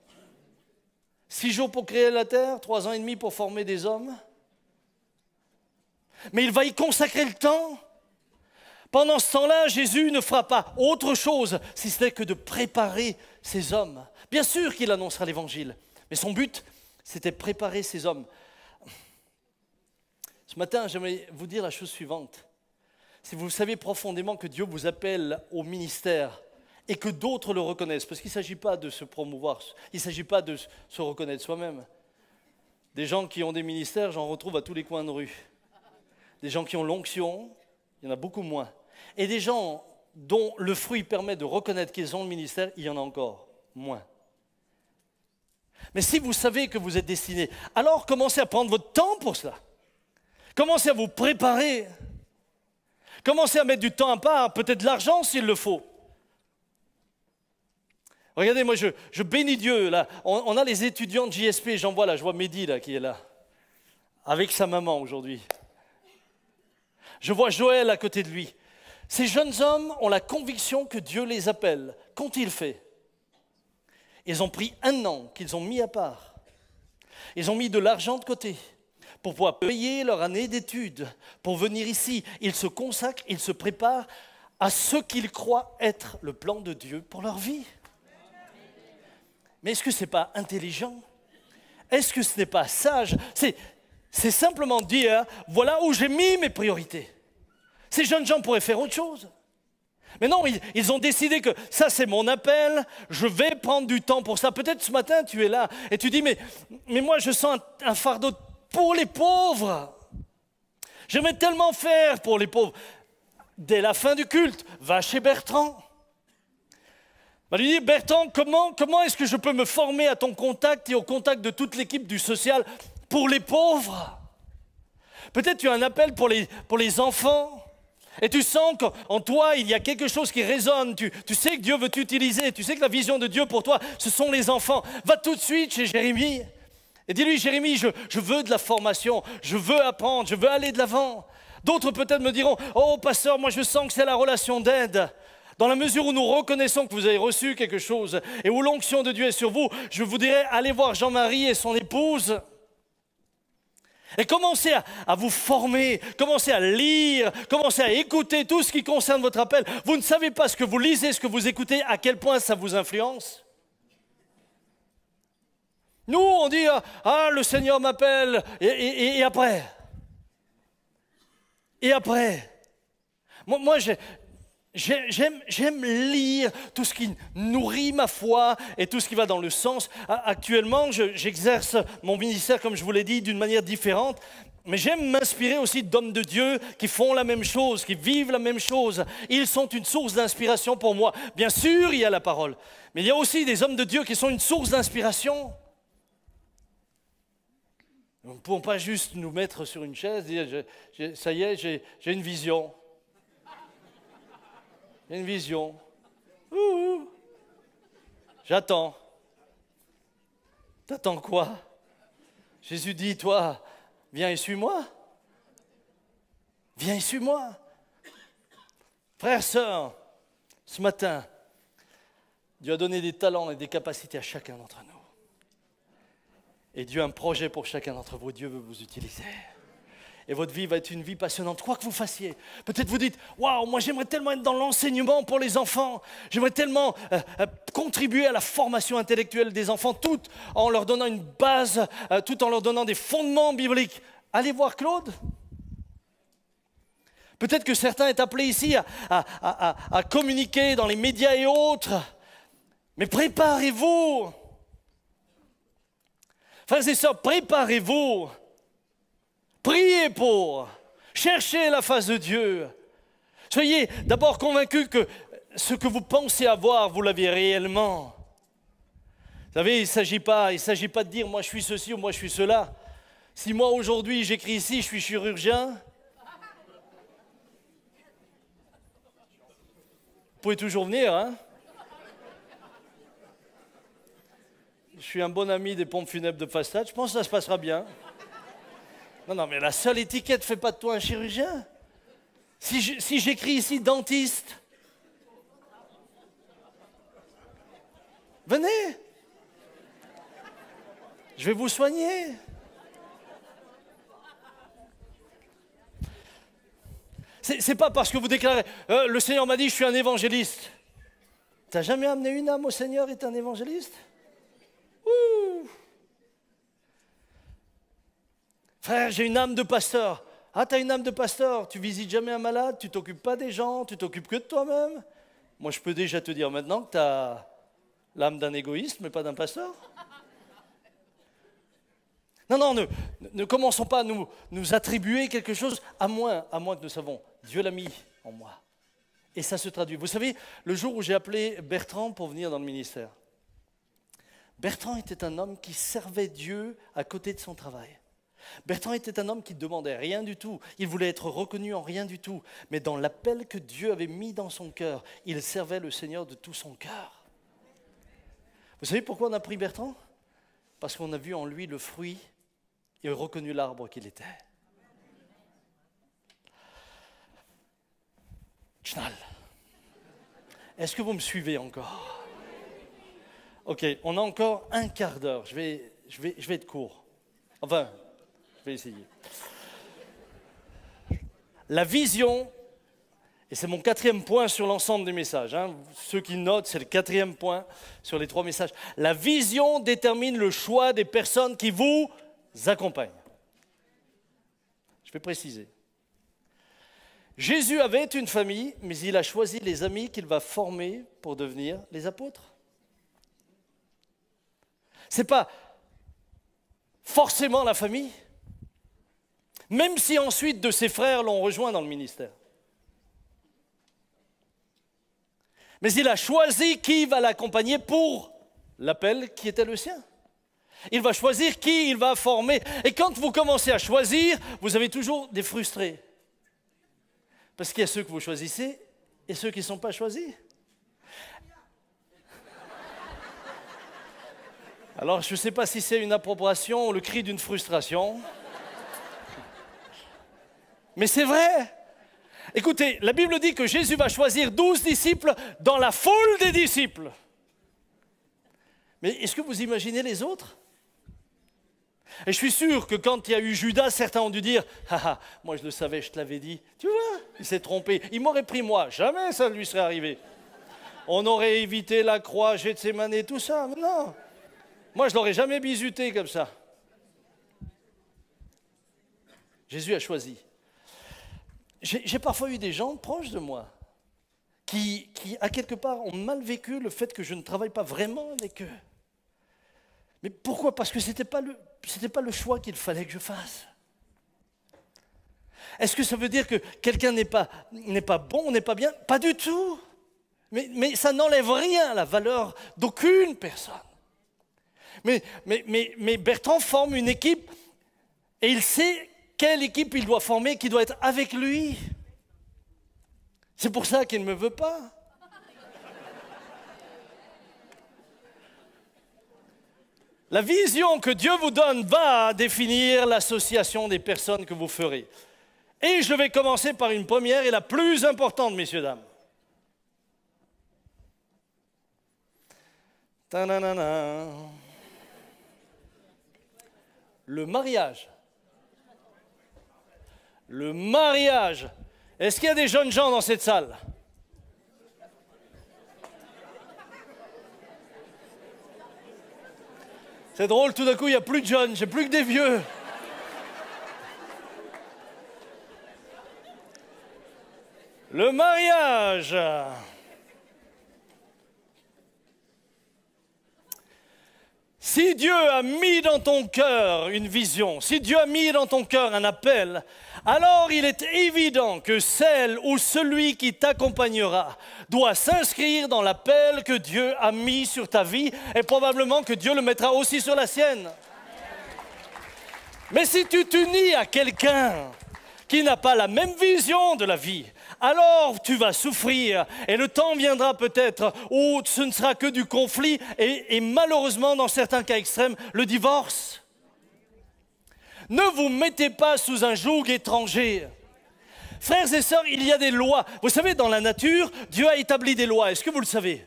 6 jours pour créer la terre, 3 ans et demi pour former des hommes. Mais il va y consacrer le temps. Pendant ce temps-là, Jésus ne fera pas autre chose, si ce n'est que de préparer ces hommes. Bien sûr qu'il annoncera l'évangile, mais son but, c'était préparer ces hommes. Ce matin, j'aimerais vous dire la chose suivante. Si vous savez profondément que Dieu vous appelle au ministère et que d'autres le reconnaissent, parce qu'il ne s'agit pas de se promouvoir, il ne s'agit pas de se reconnaître soi-même. Des gens qui ont des ministères, j'en retrouve à tous les coins de rue. Des gens qui ont l'onction, il y en a beaucoup moins. Et des gens dont le fruit permet de reconnaître qu'ils ont le ministère, il y en a encore moins. Mais si vous savez que vous êtes destiné, alors commencez à prendre votre temps pour cela. Commencez à vous préparer. Commencez à mettre du temps à part, peut-être de l'argent s'il le faut. Regardez, moi je bénis Dieu. Là. On a les étudiants de JSP, j'en vois là, je vois Mehdi là, qui est là, avec sa maman aujourd'hui. Je vois Joël à côté de lui. Ces jeunes hommes ont la conviction que Dieu les appelle. Qu'ont-ils fait? Ils ont pris 1 an qu'ils ont mis à part. Ils ont mis de l'argent de côté pour pouvoir payer leur année d'études, pour venir ici. Ils se consacrent, ils se préparent à ce qu'ils croient être le plan de Dieu pour leur vie. Mais est-ce que ce n'est pas intelligent? Est-ce que ce n'est pas sage? C'est simplement dire, voilà où j'ai mis mes priorités. Ces jeunes gens pourraient faire autre chose. Mais non, ils ont décidé que ça c'est mon appel, je vais prendre du temps pour ça. Peut-être ce matin tu es là et tu dis, mais moi je sens un fardeau pour les pauvres. J'aimerais tellement faire pour les pauvres. Dès la fin du culte, va chez Bertrand. Va lui dire, Bertrand, comment est-ce que je peux me former à ton contact et au contact de toute l'équipe du social pour les pauvres? Peut-être tu as un appel pour les enfants. Et tu sens qu'en toi, il y a quelque chose qui résonne. Tu sais que Dieu veut t'utiliser. Tu sais que la vision de Dieu pour toi, ce sont les enfants. Va tout de suite chez Jérémie. Et dis-lui, Jérémie, je veux de la formation. Je veux apprendre. Je veux aller de l'avant. D'autres peut-être me diront, oh pasteur, moi je sens que c'est la relation d'aide. Dans la mesure où nous reconnaissons que vous avez reçu quelque chose et où l'onction de Dieu est sur vous, je vous dirais, allez voir Jean-Marie et son épouse. Et commencez à vous former, commencez à lire, commencez à écouter tout ce qui concerne votre appel. Vous ne savez pas ce que vous lisez, ce que vous écoutez, à quel point ça vous influence. Nous, on dit, ah, le Seigneur m'appelle, et après? Et après? Moi j'aime lire tout ce qui nourrit ma foi et tout ce qui va dans le sens. Actuellement, j'exerce mon ministère, comme je vous l'ai dit, d'une manière différente. Mais j'aime m'inspirer aussi d'hommes de Dieu qui font la même chose, qui vivent la même chose. Ils sont une source d'inspiration pour moi. Bien sûr, il y a la parole. Mais il y a aussi des hommes de Dieu qui sont une source d'inspiration. Nous ne pouvons pas juste nous mettre sur une chaise et dire, ça y est, j'ai une vision. J'ai une vision. J'attends. T'attends quoi? Jésus dit, toi, viens et suis-moi. Viens et suis-moi. Frères, sœurs, ce matin, Dieu a donné des talents et des capacités à chacun d'entre nous. Et Dieu a un projet pour chacun d'entre vous. Dieu veut vous utiliser. Et votre vie va être une vie passionnante, quoi que vous fassiez. Peut-être vous dites, waouh, moi j'aimerais tellement être dans l'enseignement pour les enfants. J'aimerais tellement contribuer à la formation intellectuelle des enfants, tout en leur donnant une base, tout en leur donnant des fondements bibliques. Allez voir Claude. Peut-être que certains sont appelés ici à communiquer dans les médias et autres. Mais préparez-vous. Frères et sœurs, préparez-vous. Priez pour. Cherchez la face de Dieu. Soyez d'abord convaincus que ce que vous pensez avoir, vous l'avez réellement. Vous savez, il ne s'agit pas de dire moi je suis ceci ou moi je suis cela. Si moi aujourd'hui j'écris ici, je suis chirurgien, vous pouvez toujours venir, hein? Je suis un bon ami des pompes funèbres de Fastad, je pense que ça se passera bien. Non, mais la seule étiquette ne fait pas de toi un chirurgien. Si j'écris ici dentiste, venez, je vais vous soigner. C'est pas parce que vous déclarez le Seigneur m'a dit je suis un évangéliste. T'as jamais amené une âme au Seigneur et t'es un évangéliste? Ouh. Frère, j'ai une âme de pasteur. Ah, t'as une âme de pasteur, tu visites jamais un malade, tu t'occupes pas des gens, tu t'occupes que de toi-même. Moi, je peux déjà te dire maintenant que t'as l'âme d'un égoïste, mais pas d'un pasteur. Non, ne commençons pas à nous attribuer quelque chose, à moins que nous savons. Dieu l'a mis en moi. Et ça se traduit. Vous savez, le jour où j'ai appelé Bertrand pour venir dans le ministère, Bertrand était un homme qui servait Dieu à côté de son travail. Bertrand était un homme qui ne demandait rien du tout. Il voulait être reconnu en rien du tout. Mais dans l'appel que Dieu avait mis dans son cœur, il servait le Seigneur de tout son cœur. Vous savez pourquoi on a pris Bertrand? Parce qu'on a vu en lui le fruit et reconnu l'arbre qu'il était. Tchnal. Est-ce que vous me suivez encore? Ok, on a encore un quart d'heure. Je vais être court. Enfin, je vais essayer. La vision, et c'est mon 4e point sur l'ensemble des messages. Hein. Ceux qui notent, c'est le 4e point sur les 3 messages. La vision détermine le choix des personnes qui vous accompagnent. Je vais préciser. Jésus avait une famille, mais il a choisi les amis qu'il va former pour devenir les apôtres. Ce n'est pas forcément la famille, même si ensuite de ses frères l'ont rejoint dans le ministère. Mais il a choisi qui va l'accompagner pour l'appel qui était le sien. Il va choisir qui il va former. Et quand vous commencez à choisir, vous avez toujours des frustrés. Parce qu'il y a ceux que vous choisissez et ceux qui ne sont pas choisis. Alors, je ne sais pas si c'est une appropriation ou le cri d'une frustration. Mais c'est vrai. Écoutez, la Bible dit que Jésus va choisir 12 disciples dans la foule des disciples. Mais est-ce que vous imaginez les autres? Et je suis sûr que quand il y a eu Judas, certains ont dû dire « Ah, moi je le savais, je te l'avais dit. » Tu vois, il s'est trompé. Il m'aurait pris moi. Jamais ça ne lui serait arrivé. On aurait évité la croix, Gethsémane et tout ça. Mais non. Moi, je ne l'aurais jamais bisuté comme ça. Jésus a choisi. J'ai parfois eu des gens proches de moi qui, à quelque part, ont mal vécu le fait que je ne travaille pas vraiment avec eux. Mais pourquoi? Parce que ce n'était pas le choix qu'il fallait que je fasse. Est-ce que ça veut dire que quelqu'un n'est pas bon, n'est pas bien? Pas du tout. Mais ça n'enlève rien à la valeur d'aucune personne. Mais Bertrand forme une équipe et il sait quelle équipe il doit former, qui doit être avec lui. C'est pour ça qu'il ne me veut pas. La vision que Dieu vous donne va définir l'association des personnes que vous ferez. Et je vais commencer par une première et la plus importante, messieurs, dames. Ta-na-na-na. Le mariage. Le mariage. Est-ce qu'il y a des jeunes gens dans cette salle? C'est drôle, tout d'un coup, il n'y a plus de jeunes, j'ai plus que des vieux. Le mariage. Si Dieu a mis dans ton cœur une vision, si Dieu a mis dans ton cœur un appel, alors il est évident que celle ou celui qui t'accompagnera doit s'inscrire dans l'appel que Dieu a mis sur ta vie et probablement que Dieu le mettra aussi sur la sienne. Mais si tu t'unis à quelqu'un qui n'a pas la même vision de la vie, alors tu vas souffrir et le temps viendra peut-être où ce ne sera que du conflit et malheureusement dans certains cas extrêmes, le divorce. Ne vous mettez pas sous un joug étranger. Frères et sœurs, il y a des lois. Vous savez, dans la nature, Dieu a établi des lois. Est-ce que vous le savez?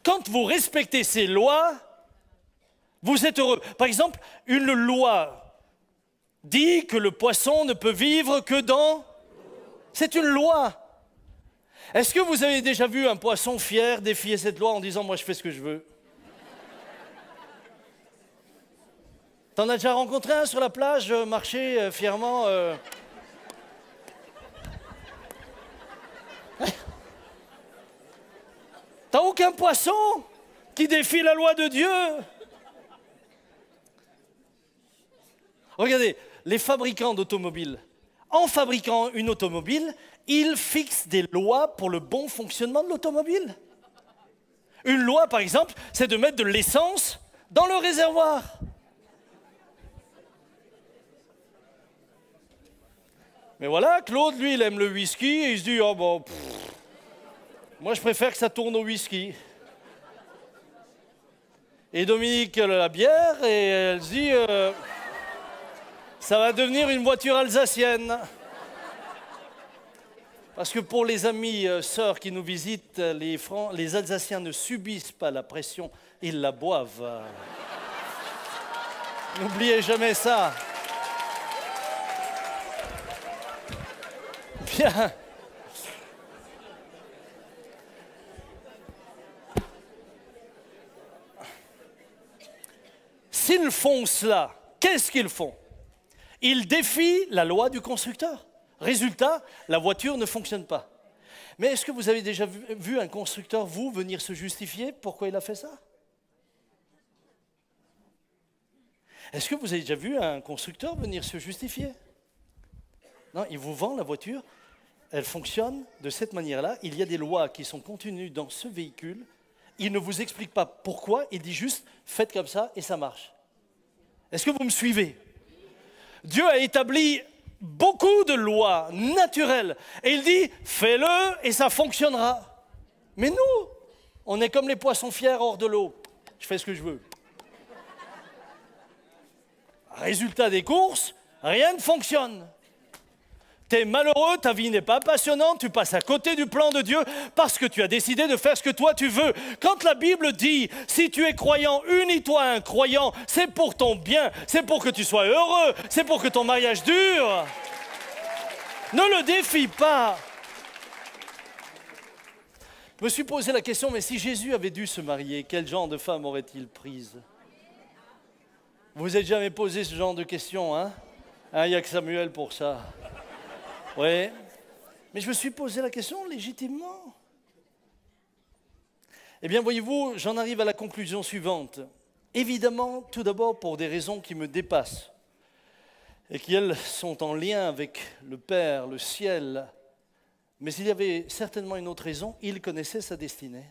Quand vous respectez ces lois, vous êtes heureux. Par exemple, une loi dit que le poisson ne peut vivre que dans... C'est une loi. Est-ce que vous avez déjà vu un poisson fier défier cette loi en disant « moi je fais ce que je veux » T'en as déjà rencontré un sur la plage, marcher fièrement T'as aucun poisson qui défie la loi de Dieu. Regardez, les fabricants d'automobiles, en fabriquant une automobile, ils fixent des lois pour le bon fonctionnement de l'automobile. Une loi, par exemple, c'est de mettre de l'essence dans le réservoir. Mais voilà, Claude, lui, il aime le whisky et il se dit « oh bon, moi je préfère que ça tourne au whisky ». Et Dominique, elle a la bière et elle se dit ça va devenir une voiture alsacienne. Parce que pour les amis, sœurs qui nous visitent, les Alsaciens ne subissent pas la pression, ils la boivent. N'oubliez jamais ça. Bien. S'ils font cela, qu'est-ce qu'ils font? Ils défient la loi du constructeur. Résultat, la voiture ne fonctionne pas. Mais est-ce que vous avez déjà vu un constructeur, vous, venir se justifier pourquoi il a fait ça? Est-ce que vous avez déjà vu un constructeur venir se justifier? Non, il vous vend la voiture, elle fonctionne de cette manière-là. Il y a des lois qui sont contenues dans ce véhicule. Il ne vous explique pas pourquoi, il dit juste « faites comme ça et ça marche ». Est-ce que vous me suivez? Dieu a établi beaucoup de lois naturelles et il dit « fais-le et ça fonctionnera ». Mais nous, on est comme les poissons fiers hors de l'eau. Je fais ce que je veux. Résultat des courses, rien ne fonctionne. T'es malheureux, ta vie n'est pas passionnante, tu passes à côté du plan de Dieu parce que tu as décidé de faire ce que toi tu veux. Quand la Bible dit, si tu es croyant, unis-toi à un croyant, c'est pour ton bien, c'est pour que tu sois heureux, c'est pour que ton mariage dure. Ne le défie pas. Je me suis posé la question, mais si Jésus avait dû se marier, quel genre de femme aurait-il prise? Vous vous êtes jamais posé ce genre de questions, hein? Il n'y a que Samuel pour ça. Oui, mais je me suis posé la question légitimement. Eh bien, voyez-vous, j'en arrive à la conclusion suivante. Évidemment, tout d'abord pour des raisons qui me dépassent et qui, elles, sont en lien avec le Père, le ciel. Mais il y avait certainement une autre raison, il connaissait sa destinée.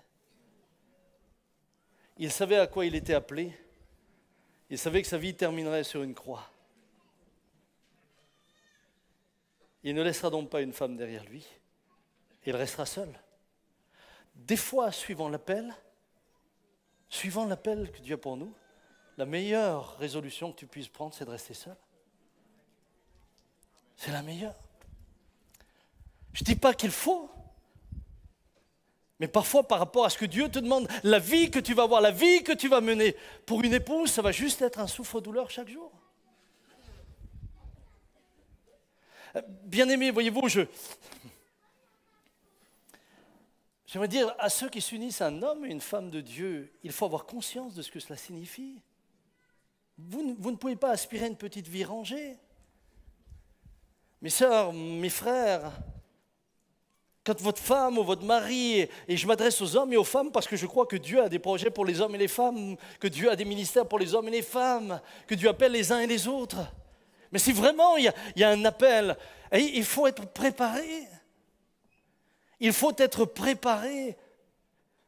Il savait à quoi il était appelé. Il savait que sa vie terminerait sur une croix. Il ne laissera donc pas une femme derrière lui. Il restera seul. Des fois, suivant l'appel que Dieu a pour nous, la meilleure résolution que tu puisses prendre, c'est de rester seul. C'est la meilleure. Je ne dis pas qu'il faut, mais parfois par rapport à ce que Dieu te demande, la vie que tu vas avoir, la vie que tu vas mener, pour une épouse, ça va juste être un souffre-douleur chaque jour. Bien-aimés, voyez-vous, j'aimerais dire à ceux qui s'unissent à un homme et une femme de Dieu, il faut avoir conscience de ce que cela signifie. Vous ne pouvez pas aspirer à une petite vie rangée. Mes sœurs, mes frères, Quand votre femme ou votre mari, et je m'adresse aux hommes et aux femmes parce que je crois que Dieu a des projets pour les hommes et les femmes, que Dieu a des ministères pour les hommes et les femmes, que Dieu appelle les uns et les autres. Mais si vraiment il y a un appel, il faut être préparé. Il faut être préparé.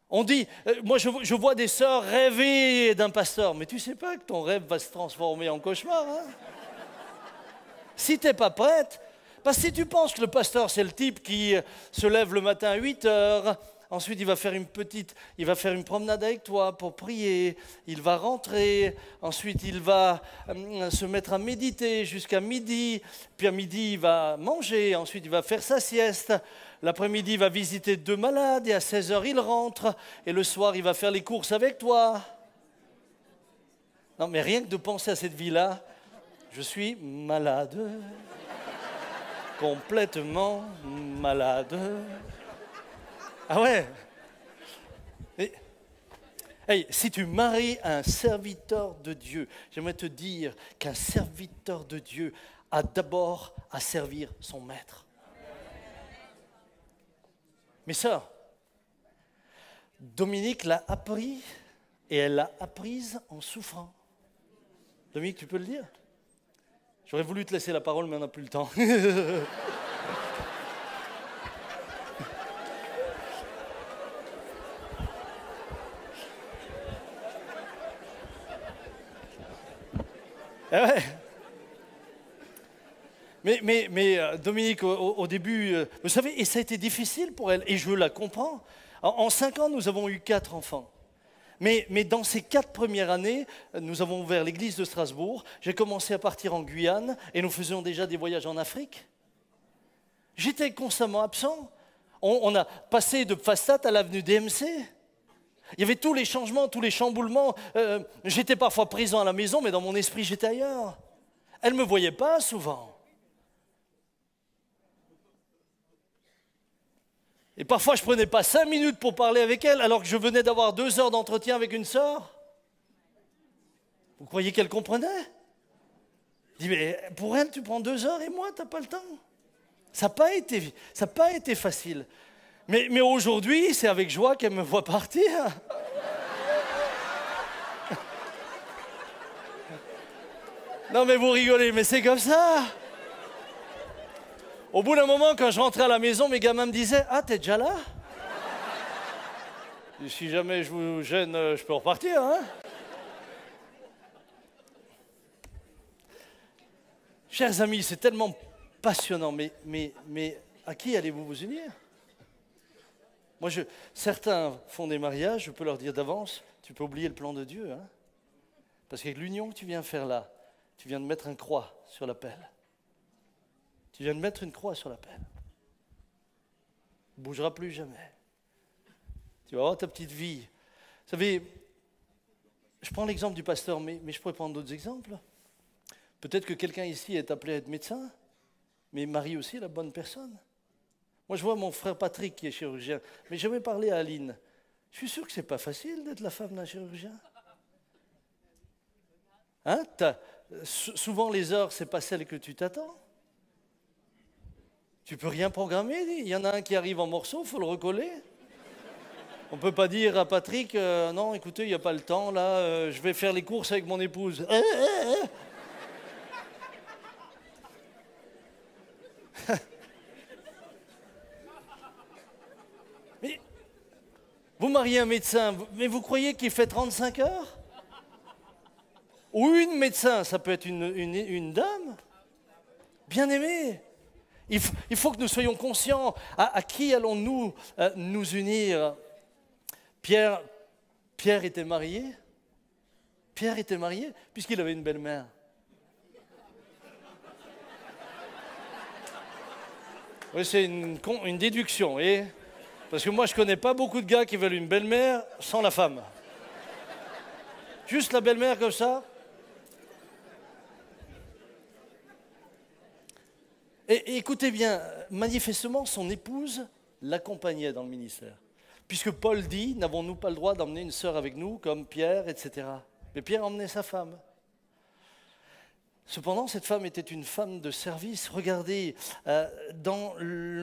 On dit, moi je vois des sœurs rêver d'un pasteur, mais tu ne sais pas que ton rêve va se transformer en cauchemar. Hein? Si tu n'es pas prête, parce que si tu penses que le pasteur, c'est le type qui se lève le matin à 8 heures, ensuite il va faire une promenade avec toi pour prier, il va rentrer, ensuite il va se mettre à méditer jusqu'à midi, puis à midi il va manger, ensuite il va faire sa sieste, l'après-midi il va visiter 2 malades et à 16 heures il rentre, et le soir il va faire les courses avec toi. Non mais rien que de penser à cette vie-là, je suis malade. Complètement malade. Ah ouais. Hey, si tu maries un serviteur de Dieu, j'aimerais te dire qu'un serviteur de Dieu a d'abord à servir son maître. Mes sœurs, Dominique l'a appris et elle l'a apprise en souffrant. Dominique, tu peux le dire ? J'aurais voulu te laisser la parole, mais on n'a plus le temps. Ah ouais. Mais Dominique, au début, vous savez, et ça a été difficile pour elle, et je la comprends. En 5 ans, nous avons eu 4 enfants. Mais dans ces 4 premières années, nous avons ouvert l'église de Strasbourg. J'ai commencé à partir en Guyane et nous faisions déjà des voyages en Afrique. J'étais constamment absent. On a passé de Pfastatt à l'avenue DMC. Il y avait tous les changements, tous les chamboulements. J'étais parfois présent à la maison, mais dans mon esprit, j'étais ailleurs. Elle ne me voyait pas souvent. Et parfois, je ne prenais pas 5 minutes pour parler avec elle, alors que je venais d'avoir 2 heures d'entretien avec une sœur. Vous croyez qu'elle comprenait ? Je dis, mais pour elle, tu prends 2 heures et moi, tu n'as pas le temps. Ça n'a pas été facile. Mais aujourd'hui, c'est avec joie qu'elle me voit partir. Non, mais vous rigolez, mais c'est comme ça. Au bout d'un moment, quand je rentrais à la maison, mes gamins me disaient « Ah, t'es déjà là ?» Si jamais je vous gêne, je peux repartir, hein. Chers amis, c'est tellement passionnant, mais à qui allez-vous vous unir? Moi, certains font des mariages, je peux leur dire d'avance, tu peux oublier le plan de Dieu, hein. Parce qu'avec l'union que tu viens faire là, tu viens de mettre une croix sur la pelle. Tu viens de mettre une croix sur la pelle. Tu ne bougeras plus jamais. Tu vas avoir ta petite vie. Vous savez, je prends l'exemple du pasteur, mais je pourrais prendre d'autres exemples. Peut-être que quelqu'un ici est appelé à être médecin, mais Marie aussi est la bonne personne. Moi, je vois mon frère Patrick qui est chirurgien, mais j'ai jamais parlé à Aline. Je suis sûr que ce n'est pas facile d'être la femme d'un chirurgien. Hein? Souvent, les heures, ce n'est pas celles que tu t'attends. Tu ne peux rien programmer. Il y en a un qui arrive en morceaux, il faut le recoller. On ne peut pas dire à Patrick, non, écoutez, il n'y a pas le temps, là, je vais faire les courses avec mon épouse. Mais vous mariez un médecin, mais vous croyez qu'il fait 35 heures? Ou une médecin, ça peut être une dame, bien aimée. Il faut que nous soyons conscients à qui allons-nous nous unir. Pierre était marié. Pierre était marié puisqu'il avait une belle-mère. Oui, c'est une déduction, voyez. Parce que moi, je ne connais pas beaucoup de gars qui veulent une belle-mère sans la femme. Juste la belle-mère comme ça. Et écoutez bien, manifestement, son épouse l'accompagnait dans le ministère. Puisque Paul dit, n'avons-nous pas le droit d'emmener une sœur avec nous, comme Pierre, etc. Mais Pierre emmenait sa femme. Cependant, cette femme était une femme de service. Regardez, dans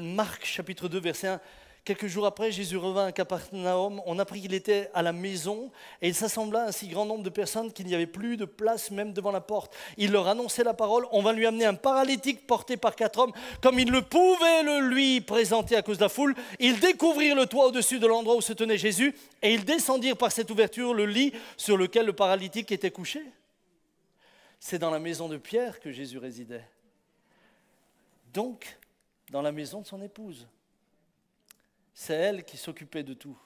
Marc chapitre 2, verset 1, quelques jours après, Jésus revint à Capernaum. On apprit qu'il était à la maison et il s'assembla un si grand nombre de personnes qu'il n'y avait plus de place même devant la porte. Il leur annonçait la parole. On va lui amener un paralytique porté par 4 hommes. Comme ils ne pouvaient le lui présenter à cause de la foule, ils découvrirent le toit au-dessus de l'endroit où se tenait Jésus et ils descendirent par cette ouverture le lit sur lequel le paralytique était couché. C'est dans la maison de Pierre que Jésus résidait. Donc, dans la maison de son épouse. C'est elle qui s'occupait de tout.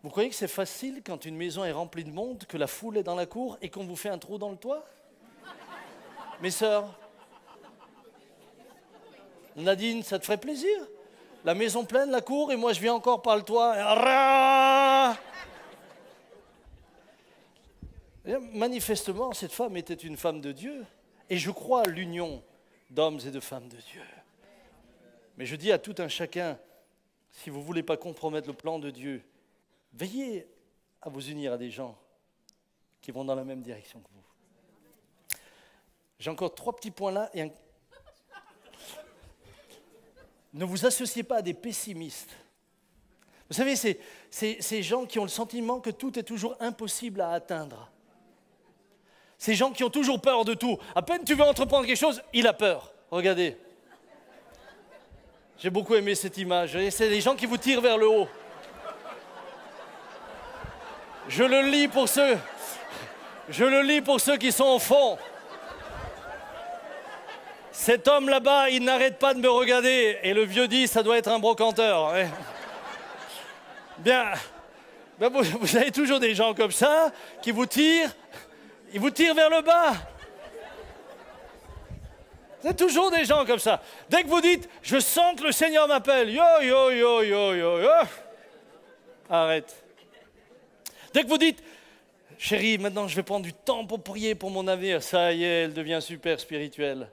Vous croyez que c'est facile quand une maison est remplie de monde, que la foule est dans la cour et qu'on vous fait un trou dans le toit? Mes sœurs, Nadine, ça te ferait plaisir? La maison pleine, la cour, et moi je viens encore par le toit. Et manifestement, cette femme était une femme de Dieu. Et je crois à l'union d'hommes et de femmes de Dieu. Mais je dis à tout un chacun, si vous ne voulez pas compromettre le plan de Dieu, veillez à vous unir à des gens qui vont dans la même direction que vous. J'ai encore 3 petits points là. Ne vous associez pas à des pessimistes. Vous savez, c'est ces gens qui ont le sentiment que tout est toujours impossible à atteindre. Ces gens qui ont toujours peur de tout. À peine tu veux entreprendre quelque chose, il a peur. Regardez. J'ai beaucoup aimé cette image. C'est des gens qui vous tirent vers le haut. Je le lis pour ceux qui sont au fond. Cet homme là-bas, il n'arrête pas de me regarder. Et le vieux dit, ça doit être un brocanteur. Ouais. Bien, vous avez toujours des gens comme ça qui vous tirent. Ils vous tirent vers le bas. Vous avez toujours des gens comme ça. Dès que vous dites, je sens que le Seigneur m'appelle. Yo, yo, yo, yo, yo, yo. Arrête. Dès que vous dites, chérie, maintenant je vais prendre du temps pour prier pour mon avenir. Ça y est, elle devient super spirituelle.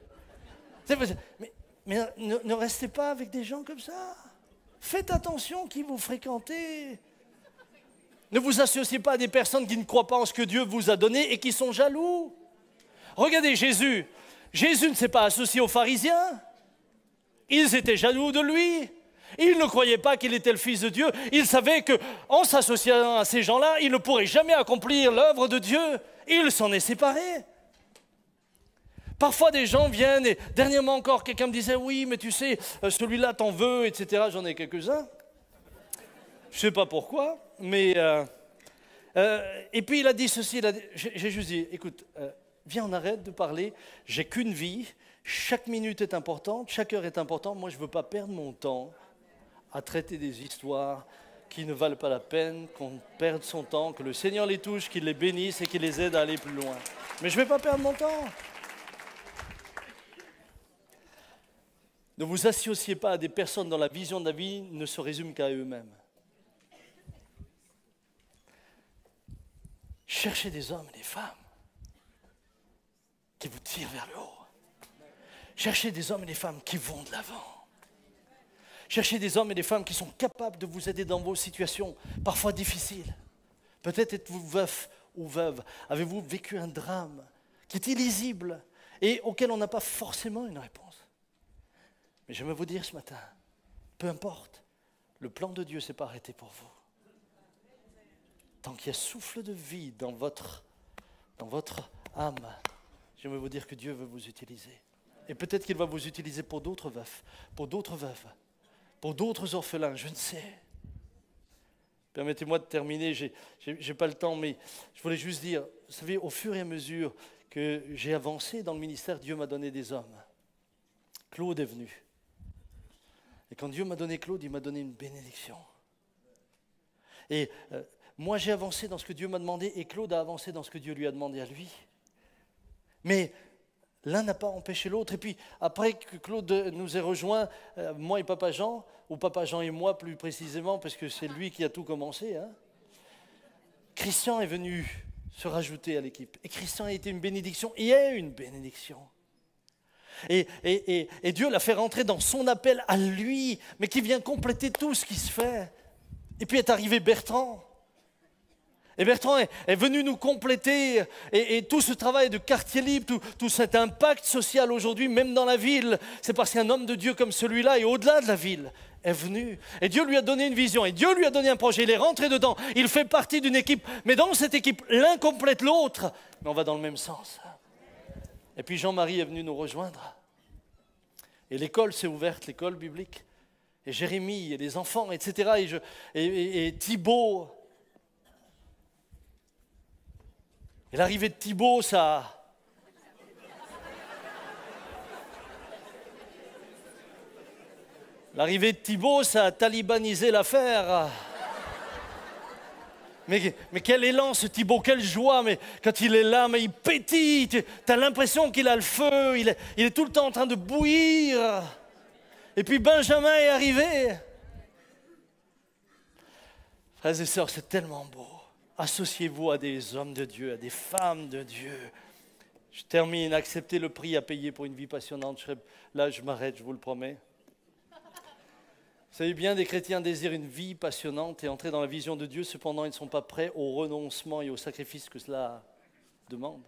Mais ne restez pas avec des gens comme ça. Faites attention qui vous fréquentez. Ne vous associez pas à des personnes qui ne croient pas en ce que Dieu vous a donné et qui sont jaloux. Regardez Jésus. Jésus ne s'est pas associé aux pharisiens. Ils étaient jaloux de lui. Ils ne croyaient pas qu'il était le Fils de Dieu. Ils savaient qu'en s'associant à ces gens-là, ils ne pourraient jamais accomplir l'œuvre de Dieu. Il s'en est séparé. Parfois, des gens viennent et dernièrement encore, quelqu'un me disait « Oui, mais tu sais, celui-là t'en veut, etc. » J'en ai quelques-uns. Je ne sais pas pourquoi, mais... et puis il a dit ceci, j'ai juste dit « Écoute, viens, on arrête de parler, j'ai qu'une vie, chaque minute est importante, chaque heure est importante, moi je ne veux pas perdre mon temps à traiter des histoires qui ne valent pas la peine, qu'on perde son temps, que le Seigneur les touche, qu'il les bénisse et qu'il les aide à aller plus loin. Mais je ne vais pas perdre mon temps. » Ne vous associez pas à des personnes dont la vision de la vie ne se résume qu'à eux-mêmes. Cherchez des hommes et des femmes qui vous tirent vers le haut. Cherchez des hommes et des femmes qui vont de l'avant. Cherchez des hommes et des femmes qui sont capables de vous aider dans vos situations, parfois difficiles. Peut-être êtes-vous veuf ou veuve. Avez-vous vécu un drame qui est illisible et auquel on n'a pas forcément une réponse? Mais j'aimerais vous dire ce matin, peu importe, le plan de Dieu ne s'est pas arrêté pour vous. Tant qu'il y a souffle de vie dans votre âme, j'aimerais vous dire que Dieu veut vous utiliser. Et peut-être qu'il va vous utiliser pour d'autres veufs, pour d'autres veuves, pour d'autres orphelins, je ne sais. Permettez-moi de terminer, j'ai pas le temps, mais je voulais juste dire, vous savez, au fur et à mesure que j'ai avancé dans le ministère, Dieu m'a donné des hommes. Claude est venu. Et quand Dieu m'a donné Claude, il m'a donné une bénédiction. Et moi, j'ai avancé dans ce que Dieu m'a demandé et Claude a avancé dans ce que Dieu lui a demandé à lui. Mais l'un n'a pas empêché l'autre. Et puis, après que Claude nous ait rejoints, moi et Papa Jean, ou Papa Jean et moi plus précisément, parce que c'est lui qui a tout commencé, hein, Christian est venu se rajouter à l'équipe. Et Christian a été une bénédiction et est une bénédiction. Et Dieu l'a fait rentrer dans son appel à lui, mais qui vient compléter tout ce qui se fait. Et puis est arrivé Bertrand. Et Bertrand est venu nous compléter et tout ce travail de quartier libre, tout cet impact social aujourd'hui, même dans la ville, c'est parce qu'un homme de Dieu comme celui-là et au-delà de la ville est venu. Et Dieu lui a donné une vision et Dieu lui a donné un projet. Il est rentré dedans, il fait partie d'une équipe. Mais dans cette équipe, l'un complète l'autre, mais on va dans le même sens. Et puis Jean-Marie est venu nous rejoindre. Et l'école s'est ouverte, l'école biblique. Et Jérémie et les enfants, etc. Et Thibaut. Et l'arrivée de Thibaut, ça a talibanisé l'affaire. Mais quel élan ce Thibaut, quelle joie, mais quand il est là, mais il pétille, tu as l'impression qu'il a le feu, il est tout le temps en train de bouillir. Et puis Benjamin est arrivé. Frères et sœurs, c'est tellement beau. Associez-vous à des hommes de Dieu, à des femmes de Dieu. Je termine, acceptez le prix à payer pour une vie passionnante. Là, je m'arrête, je vous le promets. Vous savez bien, des chrétiens désirent une vie passionnante et entrer dans la vision de Dieu. Cependant, ils ne sont pas prêts au renoncement et au sacrifice que cela demande.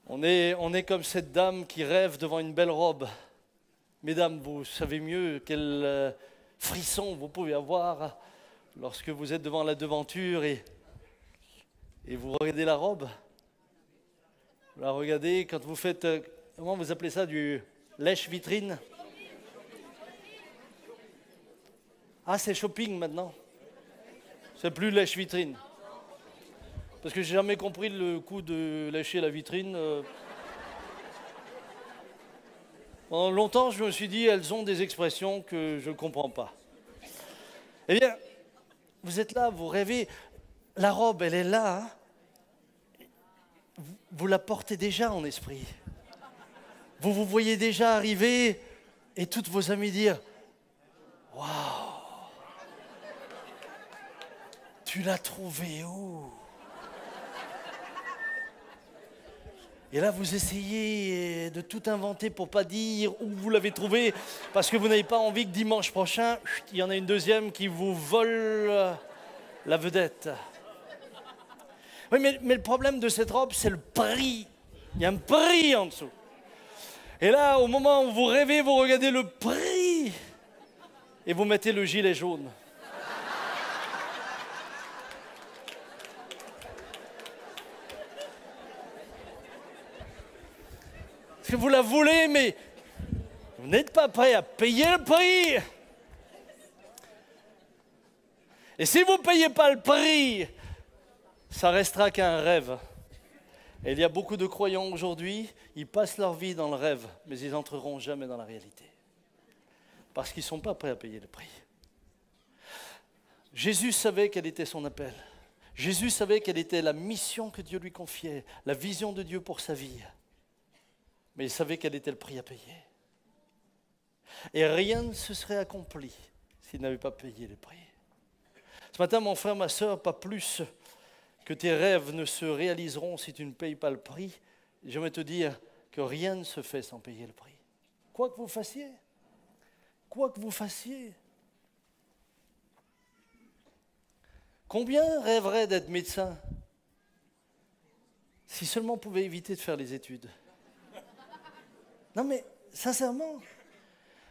On est comme cette dame qui rêve devant une belle robe. Mesdames, vous savez mieux quel frisson vous pouvez avoir lorsque vous êtes devant la devanture et vous regardez la robe. Vous la regardez quand vous faites, comment vous appelez ça, du lèche-vitrine? Ah, c'est shopping maintenant. C'est plus lèche-vitrine. Parce que j'ai jamais compris le coup de lécher la vitrine. Pendant longtemps, je me suis dit, elles ont des expressions que je ne comprends pas. Eh bien, vous êtes là, vous rêvez. La robe, elle est là. Hein. Vous la portez déjà en esprit. Vous vous voyez déjà arriver et toutes vos amies dire « Waouh, tu l'as trouvé où ?» Et là, vous essayez de tout inventer pour ne pas dire où vous l'avez trouvé, parce que vous n'avez pas envie que dimanche prochain, il y en a une deuxième qui vous vole la vedette. Oui, mais le problème de cette robe, c'est le prix. Il y a un prix en dessous. Et là, au moment où vous rêvez, vous regardez le prix et vous mettez le gilet jaune. Parce que vous la voulez, mais vous n'êtes pas prêt à payer le prix. Et si vous ne payez pas le prix, ça restera qu'un rêve. Et il y a beaucoup de croyants aujourd'hui, ils passent leur vie dans le rêve, mais ils n'entreront jamais dans la réalité. Parce qu'ils ne sont pas prêts à payer le prix. Jésus savait quel était son appel. Jésus savait quelle était la mission que Dieu lui confiait, la vision de Dieu pour sa vie. Mais il savait quel était le prix à payer. Et rien ne se serait accompli s'il n'avait pas payé le prix. Ce matin, mon frère, ma sœur, pas plus que tes rêves ne se réaliseront si tu ne payes pas le prix. J'aimerais te dire que rien ne se fait sans payer le prix. Quoi que vous fassiez. Quoi que vous fassiez. Combien rêveraient d'être médecin si seulement on pouvait éviter de faire les études? Non mais, sincèrement,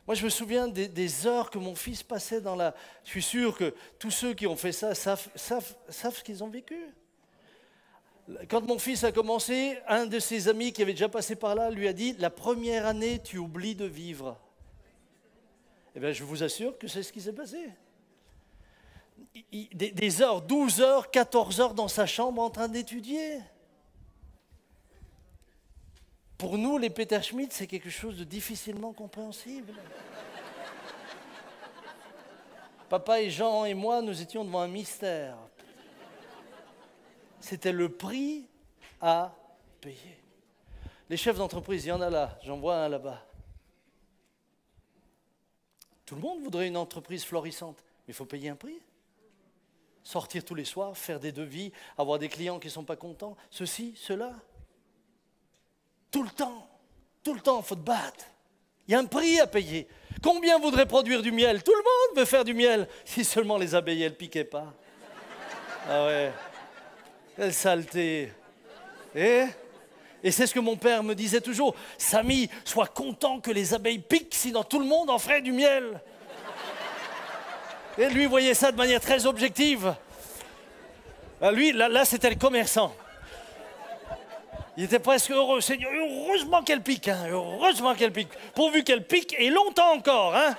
moi je me souviens des heures que mon fils passait dans la... Je suis sûr que tous ceux qui ont fait ça savent ce qu'ils ont vécu. Quand mon fils a commencé, un de ses amis qui avait déjà passé par là lui a dit « La première année, tu oublies de vivre. » Eh bien, je vous assure que c'est ce qui s'est passé. Des heures, 12 heures, 14 heures dans sa chambre en train d'étudier. Pour nous, les Peter Schmidt, c'est quelque chose de difficilement compréhensible. Papa et Jean et moi, nous étions devant un mystère. C'était le prix à payer. Les chefs d'entreprise, il y en a là, j'en vois un là-bas. Tout le monde voudrait une entreprise florissante, mais il faut payer un prix. Sortir tous les soirs, faire des devis, avoir des clients qui ne sont pas contents, ceci, cela. Tout le temps, il faut te battre. Il y a un prix à payer. Combien voudrait produire du miel? Tout le monde veut faire du miel, si seulement les abeilles, elles ne piquaient pas. Ah ouais. Quelle saleté. Et c'est ce que mon père me disait toujours. Samy, sois content que les abeilles piquent, sinon tout le monde en ferait du miel. Et lui voyait ça de manière très objective. Lui, là c'était le commerçant. Il était presque heureux. Seigneur, heureusement qu'elle pique, hein, heureusement qu'elle pique. Pourvu qu'elle pique, et longtemps encore. Hein.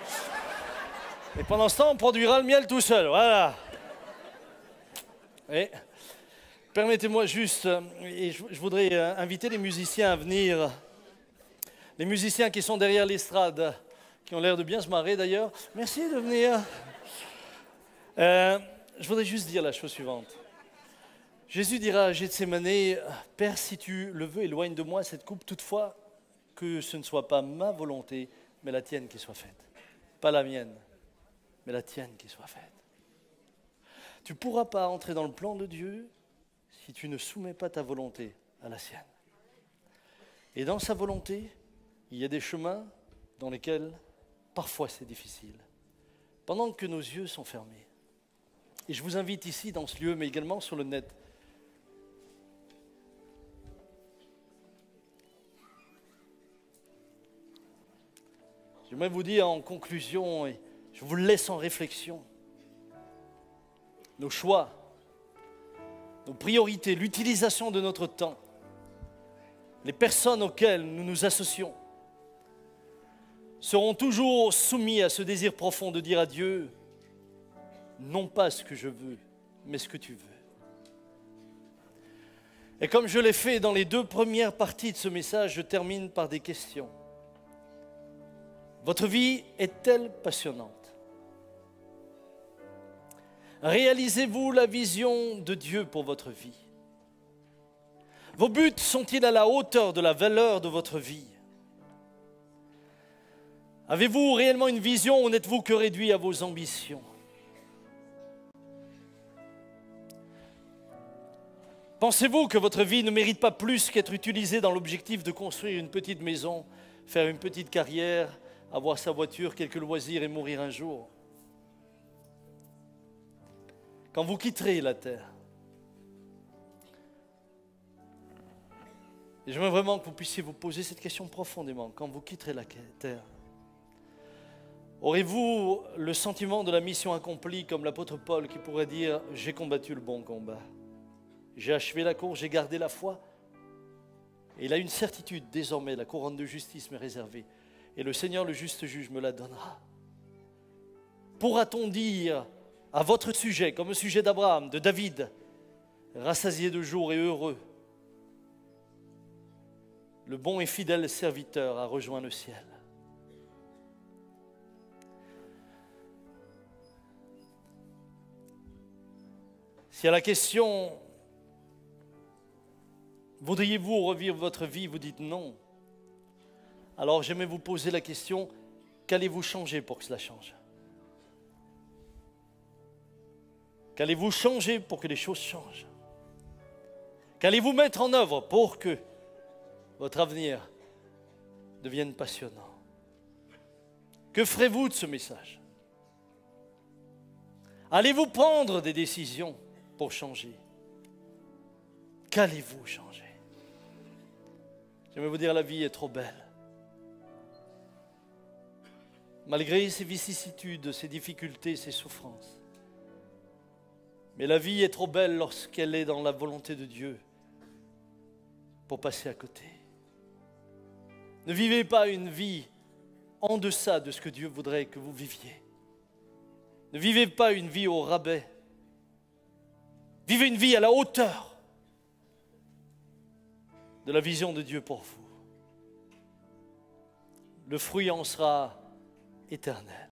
Et pendant ce temps, on produira le miel tout seul. Voilà. Et permettez-moi juste, et je voudrais inviter les musiciens à venir. Les musiciens qui sont derrière l'estrade, qui ont l'air de bien se marrer d'ailleurs. Merci de venir. Je voudrais juste dire la chose suivante. Jésus dira à Gethsémani, « Père, si tu le veux, éloigne de moi cette coupe, toutefois que ce ne soit pas ma volonté, mais la tienne qui soit faite. Pas la mienne, mais la tienne qui soit faite. » Tu ne pourras pas entrer dans le plan de Dieu si tu ne soumets pas ta volonté à la sienne. Et dans sa volonté, il y a des chemins dans lesquels parfois c'est difficile, pendant que nos yeux sont fermés. Et je vous invite ici, dans ce lieu, mais également sur le net, j'aimerais vous dire en conclusion, et je vous le laisse en réflexion, nos choix, nos priorités, l'utilisation de notre temps, les personnes auxquelles nous nous associons, seront toujours soumis à ce désir profond de dire à Dieu, non pas ce que je veux, mais ce que tu veux. Et comme je l'ai fait dans les 2 premières parties de ce message, je termine par des questions. Votre vie est-elle passionnante? Réalisez-vous la vision de Dieu pour votre vie? Vos buts sont-ils à la hauteur de la valeur de votre vie? Avez-vous réellement une vision ou n'êtes-vous que réduit à vos ambitions? Pensez-vous que votre vie ne mérite pas plus qu'être utilisée dans l'objectif de construire une petite maison, faire une petite carrière, avoir sa voiture, quelques loisirs et mourir un jour? Quand vous quitterez la terre, et j'aimerais vraiment que vous puissiez vous poser cette question profondément, quand vous quitterez la terre, aurez-vous le sentiment de la mission accomplie comme l'apôtre Paul qui pourrait dire « J'ai combattu le bon combat, j'ai achevé la course, j'ai gardé la foi » et il a une certitude, désormais la couronne de justice m'est réservée et le Seigneur le juste juge me la donnera. Pourra-t-on dire à votre sujet, comme au sujet d'Abraham, de David, rassasié de jour et heureux, le bon et fidèle serviteur a rejoint le ciel. Si à la question « Voudriez-vous revivre votre vie ?» vous dites non, alors j'aimerais vous poser la question « Qu'allez-vous changer pour que cela change ?» Qu'allez-vous changer pour que les choses changent? Qu'allez-vous mettre en œuvre pour que votre avenir devienne passionnant? Que ferez-vous de ce message? Allez-vous prendre des décisions pour changer? Qu'allez-vous changer? J'aimerais vous dire, la vie est trop belle. Malgré ses vicissitudes, ses difficultés, ses souffrances. Mais la vie est trop belle lorsqu'elle est dans la volonté de Dieu pour passer à côté. Ne vivez pas une vie en deçà de ce que Dieu voudrait que vous viviez. Ne vivez pas une vie au rabais. Vivez une vie à la hauteur de la vision de Dieu pour vous. Le fruit en sera éternel.